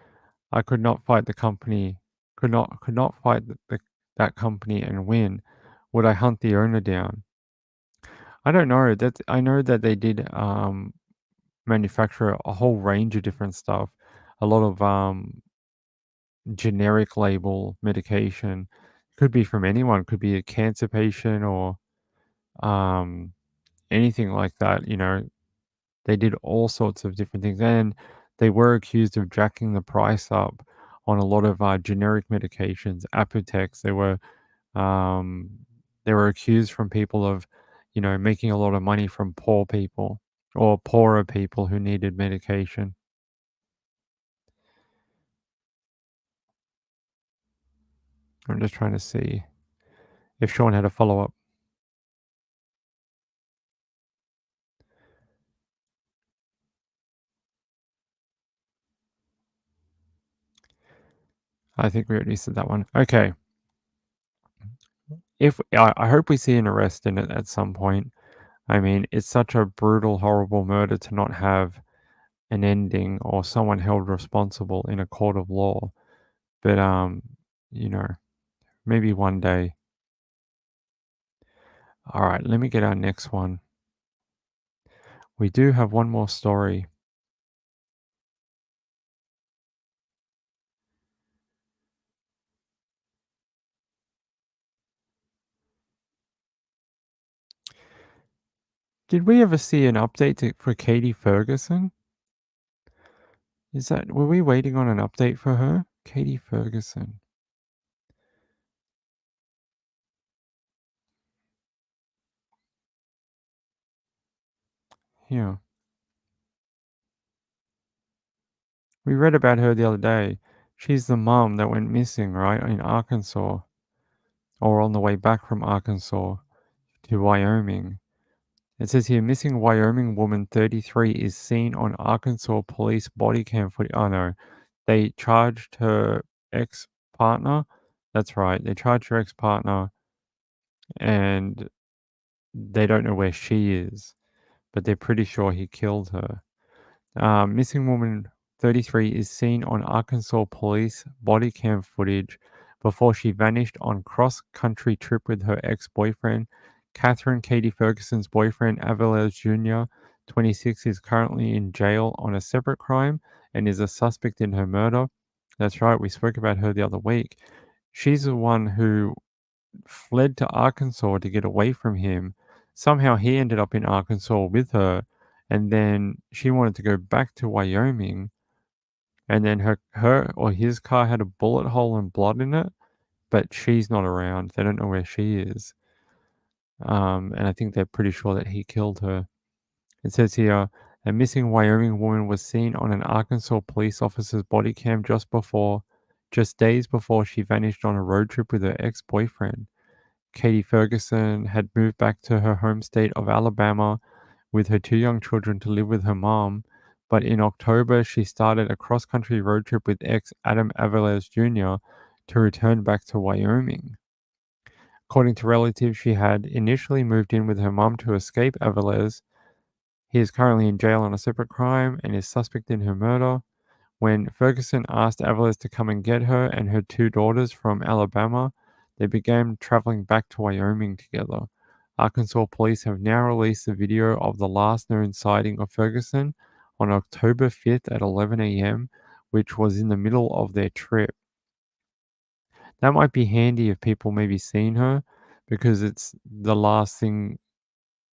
I could not fight the company, could not fight that company and win. Would I hunt the owner down? I don't know. I know that they did manufacture a whole range of different stuff. A lot of generic label medication. Could be from anyone. Could be a cancer patient or anything like that. They did all sorts of different things. And they were accused of jacking the price up on a lot of generic medications, Apotex. Um, they were accused from people of, making a lot of money from poor people or poorer people who needed medication. I'm just trying to see if Sean had a follow-up. I think we already said that one. Okay. I hope we see an arrest in it at some point. I mean, it's such a brutal, horrible murder to not have an ending or someone held responsible in a court of law. But you know, maybe one day. All right, let me get our next one. We do have one more story. Did we ever see an update for Katie Ferguson? Were we waiting on an update for her? Katie Ferguson. Here. We read about her the other day. She's the mom that went missing, right, in Arkansas. Or on the way back from Arkansas to Wyoming. It says here, missing Wyoming woman 33 is seen on Arkansas police body cam footage. Oh no, they charged her ex-partner. That's right, they charged her ex-partner and they don't know where she is, but they're pretty sure he killed her. Missing woman 33 is seen on Arkansas police body cam footage before she vanished on cross-country trip with her ex-boyfriend. Catherine Katie Ferguson's boyfriend, Aviles Jr., 26, is currently in jail on a separate crime and is a suspect in her murder. That's right, we spoke about her the other week. She's the one who fled to Arkansas to get away from him. Somehow he ended up in Arkansas with her, and then she wanted to go back to Wyoming, and then her or his car had a bullet hole and blood in it, but she's not around. They don't know where she is. And I think they're pretty sure that he killed her. It says here, a missing Wyoming woman was seen on an Arkansas police officer's body cam just days before she vanished on a road trip with her ex-boyfriend. Katie Ferguson had moved back to her home state of Alabama with her 2 young children to live with her mom, but in October she started a cross-country road trip with ex Adam Aviles Jr. to return back to Wyoming. According to relatives, she had initially moved in with her mom to escape Aviles. He is currently in jail on a separate crime and is suspect in her murder. When Ferguson asked Aviles to come and get her and her 2 daughters from Alabama, they began traveling back to Wyoming together. Arkansas police have now released a video of the last known sighting of Ferguson on October 5th at 11 a.m., which was in the middle of their trip. That might be handy if people maybe seen her, because it's the last thing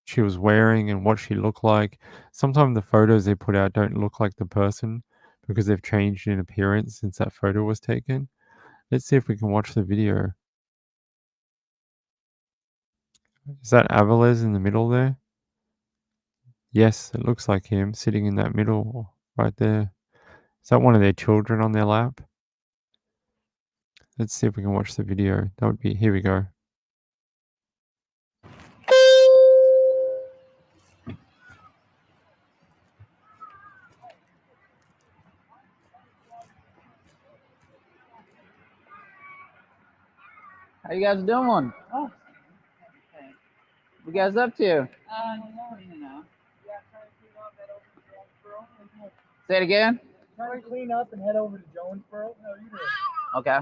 she was wearing and what she looked like. Sometimes the photos they put out don't look like the person because they've changed in appearance since that photo was taken. Let's see if we can watch the video. Is that Aviles in the middle there? Yes, it looks like him sitting in that middle right there. Is that one of their children on their lap? Let's see if we can watch the video. That would be, here we go. How you guys doing? Oh, okay. What you guys up to? You know. Say it again? Trying to clean up and head over to Jonesboro. How are you doing? Okay.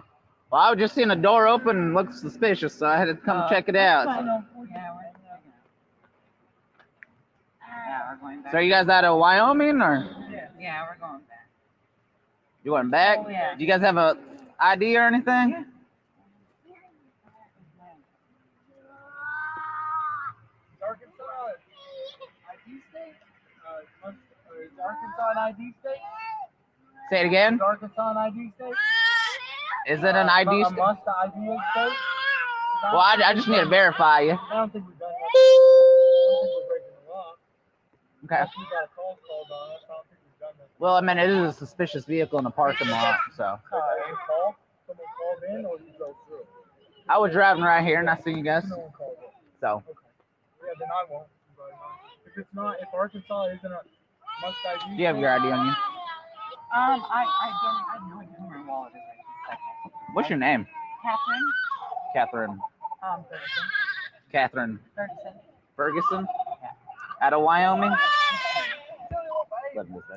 Well, I was just seeing a door open and looked suspicious, so I had to come check it out. Yeah, we're going back. So are you guys out of Wyoming or? Yeah, we're going back. You going back? Oh, yeah. Do you guys have a ID or anything? Yeah. Arkansas ID state? Is Arkansas an ID state? Say it again. Is Arkansas an ID state? Is it an ID A state? must ID state? Well, I just need to verify you. I don't think we've done that. I don't think we're breaking the law. Okay. Unless you got a call called on us, I don't think we've done that. Well, I mean, it is a suspicious vehicle in the parking lot, so. You call? Someone called in or you drove through? I was driving right here and I see you guys. No one called in. So. Okay. Yeah, then I won't. If it's not, if Arkansas isn't a must ID. Do you have your ID on you? I don't. I have no idea who my wallet is right this second. What's your name? Catherine. Catherine. Ferguson. Catherine. Ferguson. Ferguson? Yeah. Out of Wyoming? Let me see.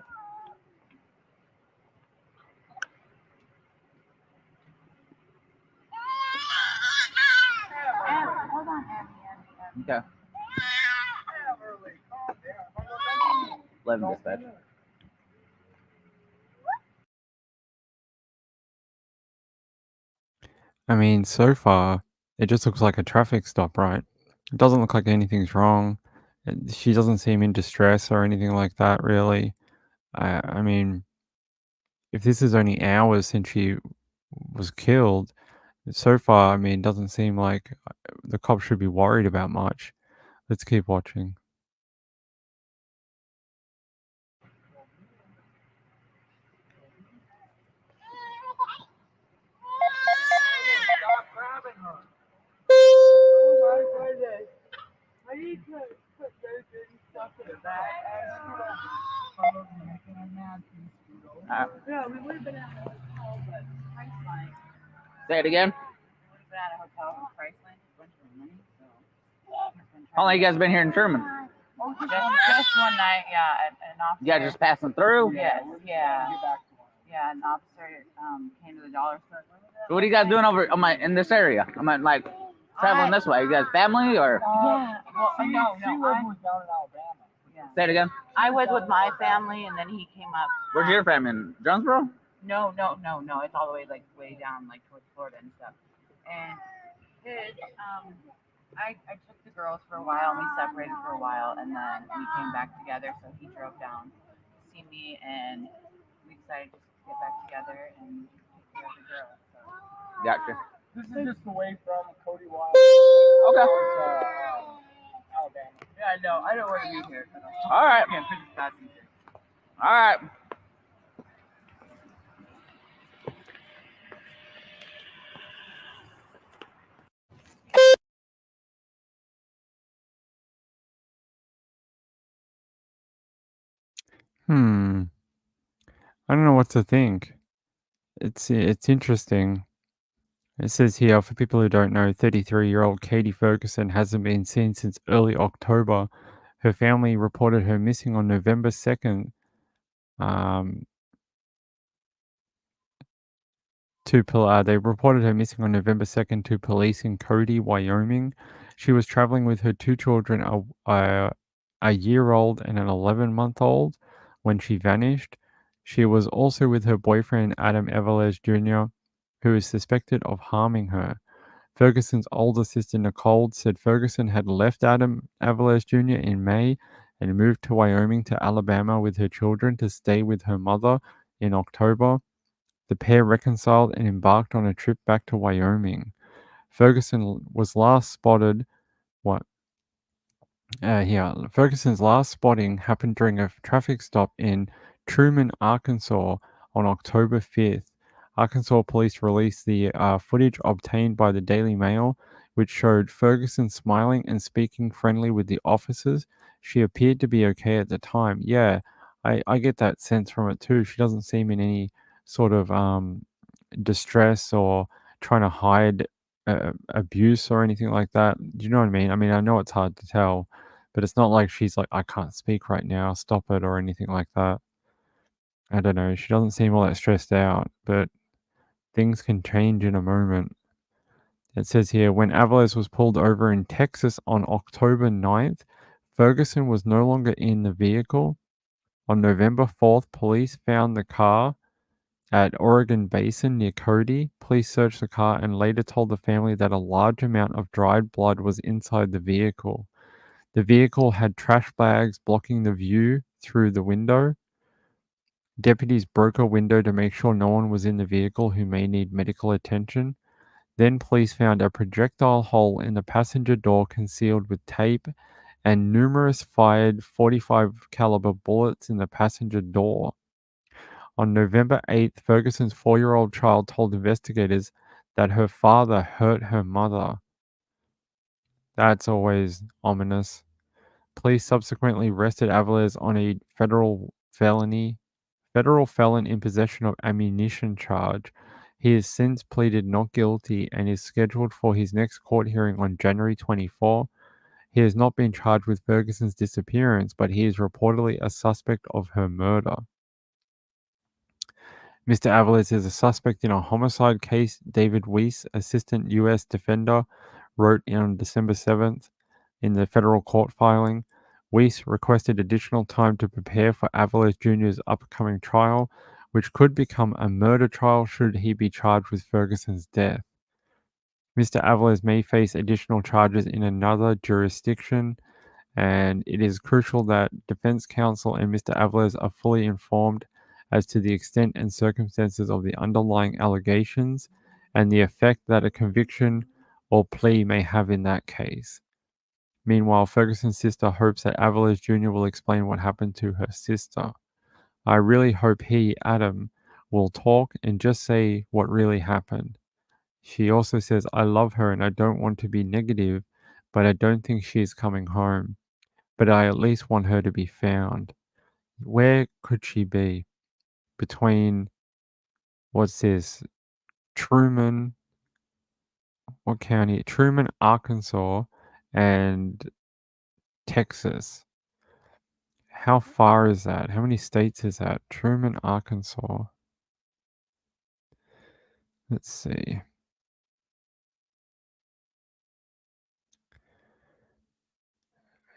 Hold on, Abby. Okay. 11 dispatch. I mean, so far, it just looks like a traffic stop, right? It doesn't look like anything's wrong. She doesn't seem in distress or anything like that, really. I mean, if this is only hours since she was killed, so far, I mean, it doesn't seem like the cops should be worried about much. Let's keep watching. Stop grabbing her. Oh my goodness. I need to put very dirty stuff in the bag. Yeah, we would have been at a hotel, but Priceline. Say it again. We would have been at a hotel with Priceline, a bunch of money. So. How long you guys been here in Sherman? Just one night, yeah. An officer. You guys just passing through? Yes, yeah. Yeah, an officer came to the dollar store. So what are you guys doing over in this area? I'm like traveling this way. You guys family or? Yeah. Well, no. She was down in Alabama. Yeah. Say it again. I was with my family, and then he came up. Where's your family? In Jonesboro? No. It's all the way way down towards Florida and stuff. And his I took the girls for a while, and we separated for a while, and then we came back together. So he drove down to see me, and we decided to get back together and take care of the girls. So. Gotcha. This is just away from Cody Wild. Okay. Alabama. Yeah, no, I don't want to be here. All right. Can't finish passing here. All right. I don't know what to think. It's interesting. It says here, for people who don't know, 33-year-old Katie Ferguson hasn't been seen since early October. Her family reported her missing on November 2nd. They reported her missing on November 2nd to police in Cody, Wyoming. She was traveling with her two children, a year-old and an 11-month-old, when she vanished. She was also with her boyfriend, Adam Everles Jr., who is suspected of harming her. Ferguson's older sister, Nicole, said Ferguson had left Adam Everles Jr. in May and moved to Wyoming to Alabama with her children to stay with her mother in October. The pair reconciled and embarked on a trip back to Wyoming. Ferguson was last spotted. Ferguson's last spotting happened during a traffic stop in Truman, Arkansas on October 5th. Arkansas police released the footage obtained by the Daily Mail, which showed Ferguson smiling and speaking friendly with the officers. She appeared to be okay at the time. Yeah, I get that sense from it too. She doesn't seem in any sort of distress or trying to hide abuse or anything like that. Do you know what I mean? I mean, I know it's hard to tell, but it's not like she's like, I can't speak right now, stop it, or anything like that. I don't know. She doesn't seem all that stressed out, but things can change in a moment. It says here, when Avalos was pulled over in Texas on October 9th, Ferguson was no longer in the vehicle. On November 4th, police found the car at Oregon Basin near Cody. Police searched the car and later told the family that a large amount of dried blood was inside the vehicle. The vehicle had trash bags blocking the view through the window. Deputies broke a window to make sure no one was in the vehicle who may need medical attention. Then police found a projectile hole in the passenger door concealed with tape and numerous fired 45 caliber bullets in the passenger door. On November 8th, Ferguson's 4-year-old child told investigators that her father hurt her mother. That's always ominous. Police subsequently arrested Aviles on a federal felon in possession of ammunition charge. He has since pleaded not guilty and is scheduled for his next court hearing on January 24. He has not been charged with Ferguson's disappearance, but he is reportedly a suspect of her murder. Mr. Aviles is a suspect in a homicide case, David Weiss, assistant U.S. defender, wrote on December 7th in the federal court filing. Weiss requested additional time to prepare for Aviles Jr.'s upcoming trial, which could become a murder trial should he be charged with Ferguson's death. Mr. Aviles may face additional charges in another jurisdiction, and it is crucial that defense counsel and Mr. Aviles are fully informed as to the extent and circumstances of the underlying allegations and the effect that a conviction or plea may have in that case. Meanwhile, Ferguson's sister hopes that Aviles Jr. will explain what happened to her sister. I really hope he, Adam, will talk and just say what really happened. She also says, I love her and I don't want to be negative, but I don't think she is coming home. But I at least want her to be found. Where could she be? Between, what's this? Truman, what county? Truman, Arkansas, and Texas. How far is that? How many states is that? Truman, Arkansas. Let's see. It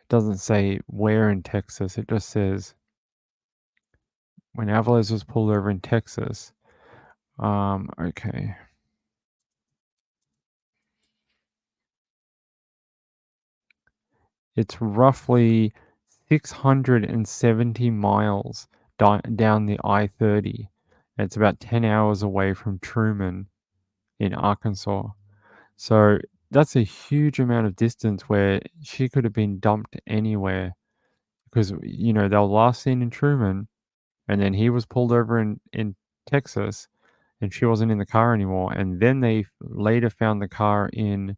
doesn't say where in Texas. It just says when Aviles was pulled over in Texas. Okay. It's roughly 670 miles down the I-30. It's about 10 hours away from Truman in Arkansas. So that's a huge amount of distance where she could have been dumped anywhere because, they were last seen in Truman and then he was pulled over in Texas and she wasn't in the car anymore. And then they later found the car in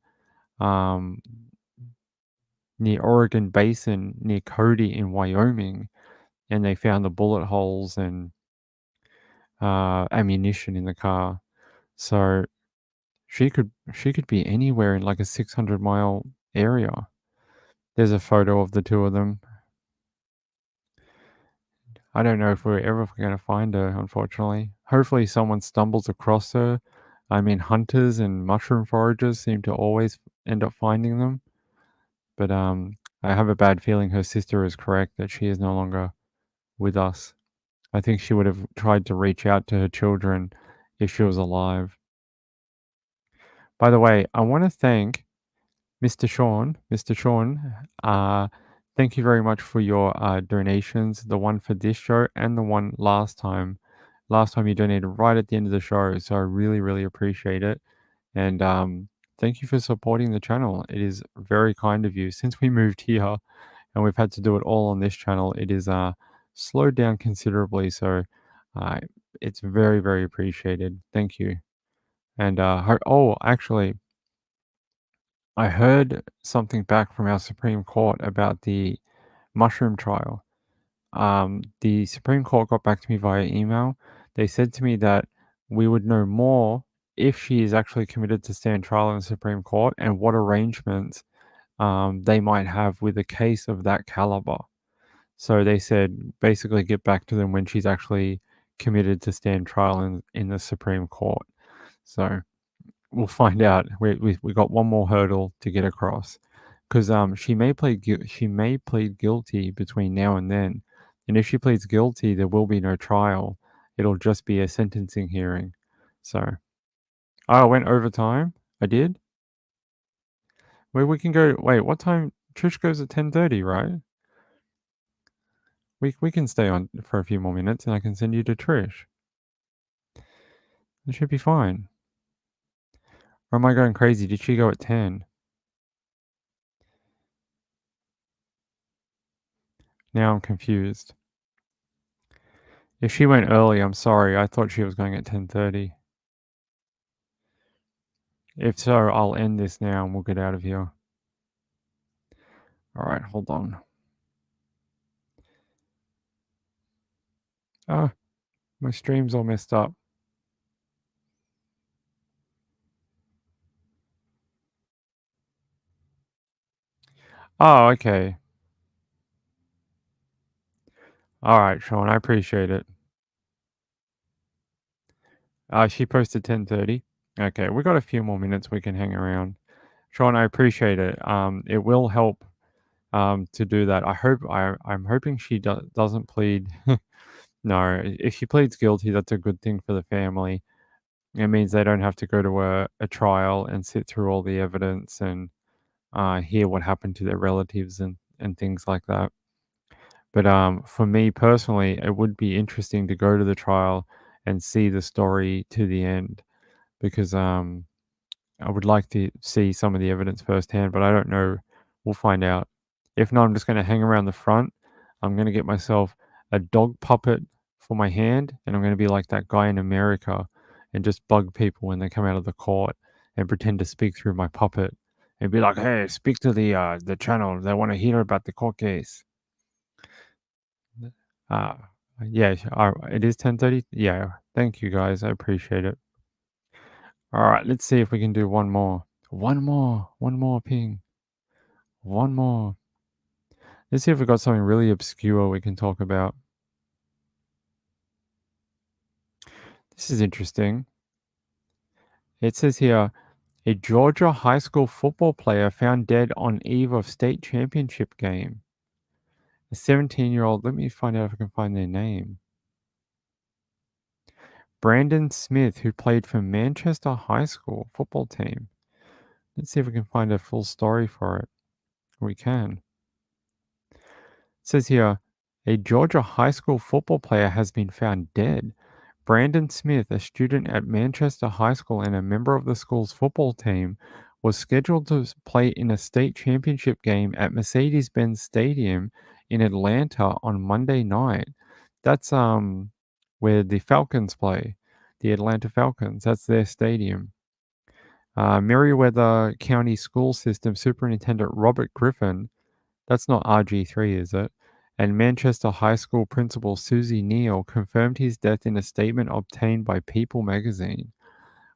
near Oregon Basin, near Cody in Wyoming, and they found the bullet holes and ammunition in the car. So she could be anywhere in like a 600-mile area. There's a photo of the two of them. I don't know if we're ever going to find her, unfortunately. Hopefully someone stumbles across her. I mean, hunters and mushroom foragers seem to always end up finding them. But I have a bad feeling her sister is correct that she is no longer with us. I think she would have tried to reach out to her children if she was alive. By the way, I want to thank Mr. Sean. Mr. Sean, thank you very much for your donations, the one for this show and the one last time. Last time you donated right at the end of the show, so I really, really appreciate it. And thank you for supporting the channel. It is very kind of you. Since we moved here and we've had to do it all on this channel, it is slowed down considerably. So it's very, very appreciated. Thank you. And actually, I heard something back from our Supreme Court about the mushroom trial. The Supreme Court got back to me via email. They said to me that we would know more if she is actually committed to stand trial in the Supreme Court and what arrangements they might have with a case of that caliber. So they said basically get back to them when she's actually committed to stand trial in the Supreme Court. So we'll find out. We got one more hurdle to get across because she may plead guilty between now and then, and if she pleads guilty, there will be no trial. It'll just be a sentencing hearing. So I went overtime. I did. Where we can go. Wait, what time? Trish goes at 10:30, right? We can stay on for a few more minutes, and I can send you to Trish. It should be fine. Or am I going crazy? Did she go at 10? Now I'm confused. If she went early, I'm sorry. I thought she was going at 10:30. If so, I'll end this now and we'll get out of here. All right, hold on. Ah, my stream's all messed up. Oh, okay. All right, Sean, I appreciate it. She posted 10:30. Okay, we got a few more minutes we can hang around. Sean, I appreciate it. It will help to do that. I'm hoping she doesn't plead. No, if she pleads guilty, that's a good thing for the family. It means they don't have to go to a trial and sit through all the evidence and hear what happened to their relatives and things like that. But for me personally, it would be interesting to go to the trial and see the story to the end because I would like to see some of the evidence firsthand, but I don't know. We'll find out. If not, I'm just going to hang around the front. I'm going to get myself a dog puppet for my hand, and I'm going to be like that guy in America and just bug people when they come out of the court and pretend to speak through my puppet and be like, "Hey, speak to the channel. They want to hear about the court case." Uh, yeah, it is 10:30. Yeah, thank you guys. I appreciate it. All right, let's see if we can do one more. One more ping. One more. Let's see if we got something really obscure we can talk about. This is interesting. It says here, a Georgia high school football player found dead on eve of state championship game. A 17-year-old, let me find out if I can find their name. Brandon Smith, who played for Manchester High School football team. Let's see if we can find a full story for it. We can. It says here, a Georgia high school football player has been found dead. Brandon Smith, a student at Manchester High School and a member of the school's football team, was scheduled to play in a state championship game at Mercedes-Benz Stadium in Atlanta on Monday night. That's where the Falcons play, the Atlanta Falcons. That's their stadium. Meriwether County School System Superintendent Robert Griffin, that's not RG3, is it? And Manchester High School principal Susie Neal confirmed his death in a statement obtained by People magazine.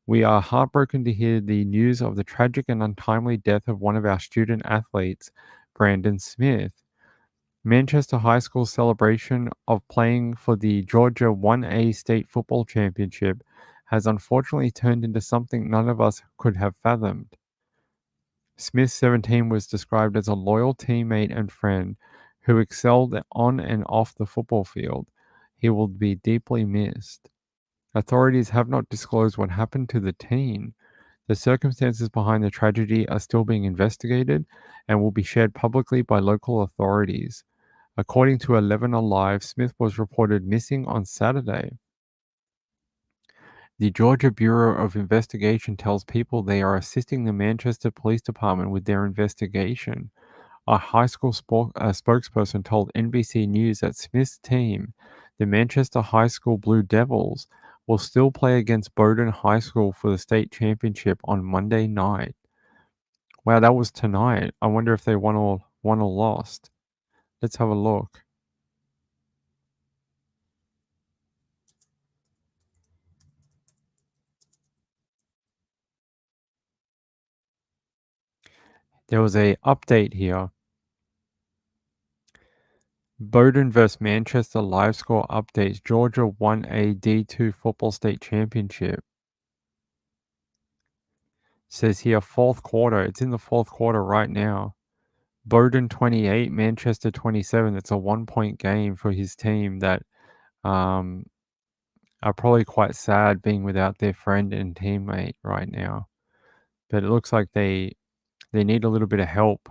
We are heartbroken to hear the news of the tragic and untimely death of one of our student athletes, Brandon Smith. Manchester High School's celebration of playing for the Georgia 1A State Football Championship has unfortunately turned into something none of us could have fathomed. Smith, 17, was described as a loyal teammate and friend who excelled on and off the football field. He will be deeply missed. Authorities have not disclosed what happened to the teen. The circumstances behind the tragedy are still being investigated and will be shared publicly by local authorities. According to 11 Alive, Smith was reported missing on Saturday. The Georgia Bureau of Investigation tells People they are assisting the Manchester Police Department with their investigation. A high school spokesperson told NBC News that Smith's team, the Manchester High School Blue Devils, will still play against Bowdoin High School for the state championship on Monday night. Wow, that was tonight. I wonder if they won or lost. Let's have a look. There was a update here. Bowdoin vs Manchester live score updates. Georgia won a D2 football state championship. Says here fourth quarter. It's in the fourth quarter right now. Bowdoin 28, Manchester 27. It's a 1-point game for his team that are probably quite sad being without their friend and teammate right now. But it looks like they need a little bit of help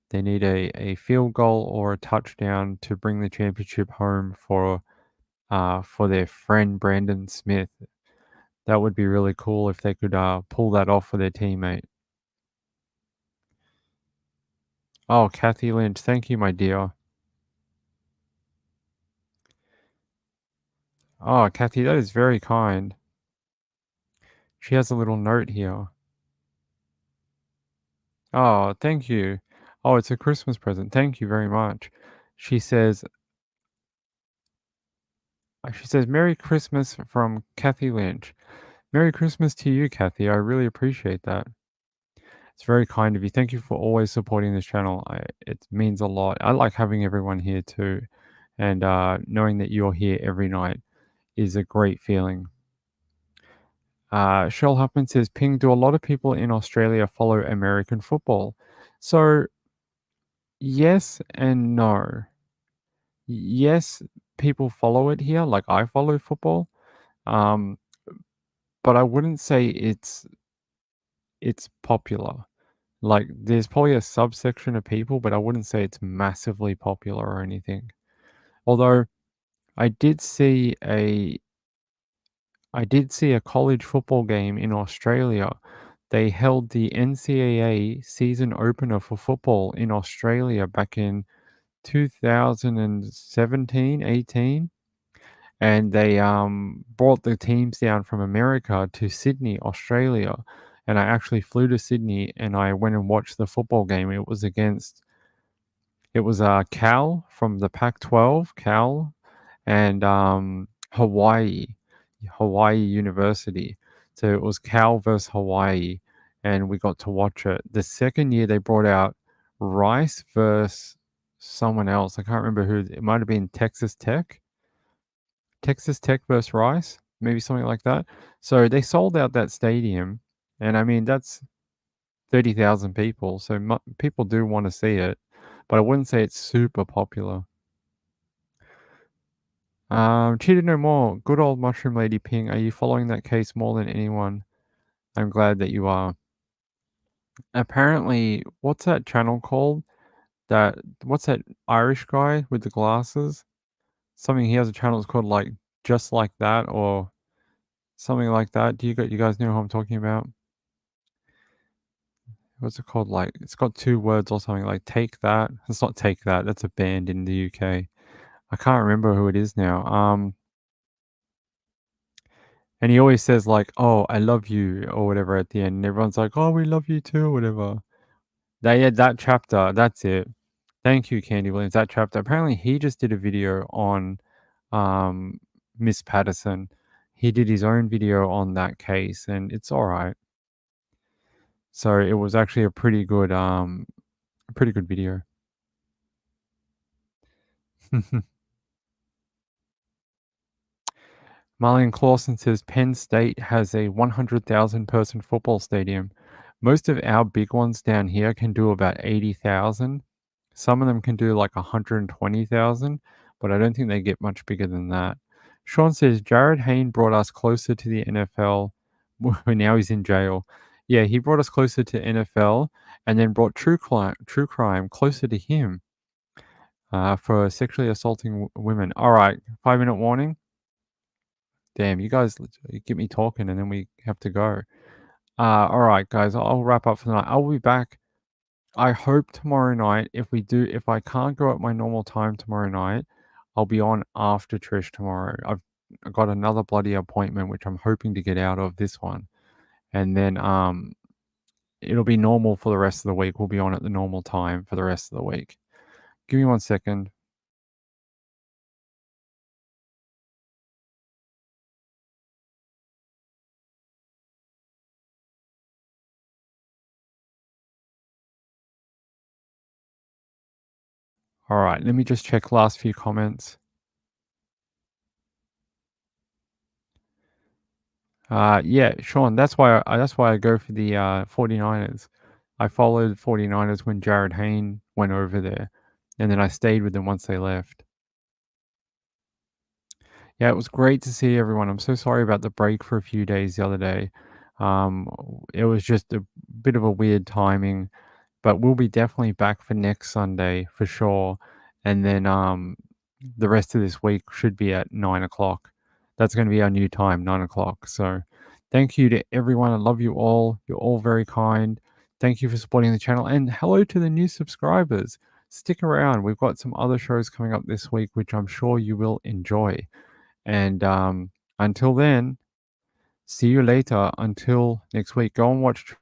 They need a field goal or a touchdown to bring the championship home for their friend Brandon Smith. That would be really cool if they could pull that off for their teammate. Oh, Kathy Lynch, thank you, my dear. Oh, Kathy, that is very kind. She has a little note here. Oh, thank you. Oh, it's a Christmas present. Thank you very much. She says, Merry Christmas from Kathy Lynch. Merry Christmas to you, Kathy. I really appreciate that. It's very kind of you. Thank you for always supporting this channel. It means a lot. I like having everyone here too. And knowing that you're here every night is a great feeling. Shell Huffman says, Ping, do a lot of people in Australia follow American football? So, yes and no. Yes, people follow it here, like I follow football. But I wouldn't say it's popular. Like, there's probably a subsection of people, but I wouldn't say it's massively popular or anything. Although I did see a college football game in Australia. They held the NCAA season opener for football in Australia back in 2017, 18. And they brought the teams down from America to Sydney, Australia. And I actually flew to Sydney and I went and watched the football game. It was Cal from the Pac-12, Cal, and Hawaii University. So it was Cal versus Hawaii, and we got to watch it. The second year they brought out Rice versus someone else. I can't remember who. It might have been Texas Tech. Texas Tech versus Rice, maybe something like that. So they sold out that stadium, and I mean that's 30,000 people. So people do want to see it, but I wouldn't say it's super popular. Cheated no more. Good old Mushroom Lady Ping. Are you following that case more than anyone? I'm glad that you are. Apparently, what's that channel called? What's that Irish guy with the glasses? Something he has a channel that's called like Just Like That or something like that. You guys know who I'm talking about? What's it called? Like it's got 2 words or something like Take That. It's not Take That. That's a band in the UK. I can't remember who it is now. And he always says like, "Oh, I love you," or whatever at the end. And everyone's like, "Oh, we love you too," or whatever. That chapter, that's it. Thank you, Candy Williams. That chapter. Apparently, he just did a video on Miss Patterson. He did his own video on that case, and it's all right. So it was actually a pretty good video. Marlene Clausen says Penn State has a 100,000 person football stadium. Most of our big ones down here can do about 80,000. Some of them can do like 120,000, but I don't think they get much bigger than that. Sean says Jared Hayne brought us closer to the NFL. Now he's in jail. Yeah, he brought us closer to NFL and then brought true crime closer to him for sexually assaulting women. All right, 5-minute warning. Damn, you guys get me talking and then we have to go. All right, guys, I'll wrap up for tonight. I'll be back. I hope tomorrow night. If I can't go at my normal time tomorrow night, I'll be on after Trish tomorrow. I've got another bloody appointment, which I'm hoping to get out of this one. And then it'll be normal for the rest of the week. We'll be on at the normal time for the rest of the week. Give me 1 second. All right, let me just check last few comments. Yeah, Sean, that's why I go for the 49ers. I followed 49ers when Jared Hayne went over there, and then I stayed with them once they left. Yeah, it was great to see everyone. I'm so sorry about the break for a few days the other day. It was just a bit of a weird timing. but we'll be definitely back for next Sunday for sure. And then the rest of this week should be at 9 o'clock. That's going to be our new time, 9 o'clock. So thank you to everyone. I love you all. You're all very kind. Thank you for supporting the channel. And hello to the new subscribers. Stick around. We've got some other shows coming up this week, which I'm sure you will enjoy. And until then, see you later. Until next week, go and watch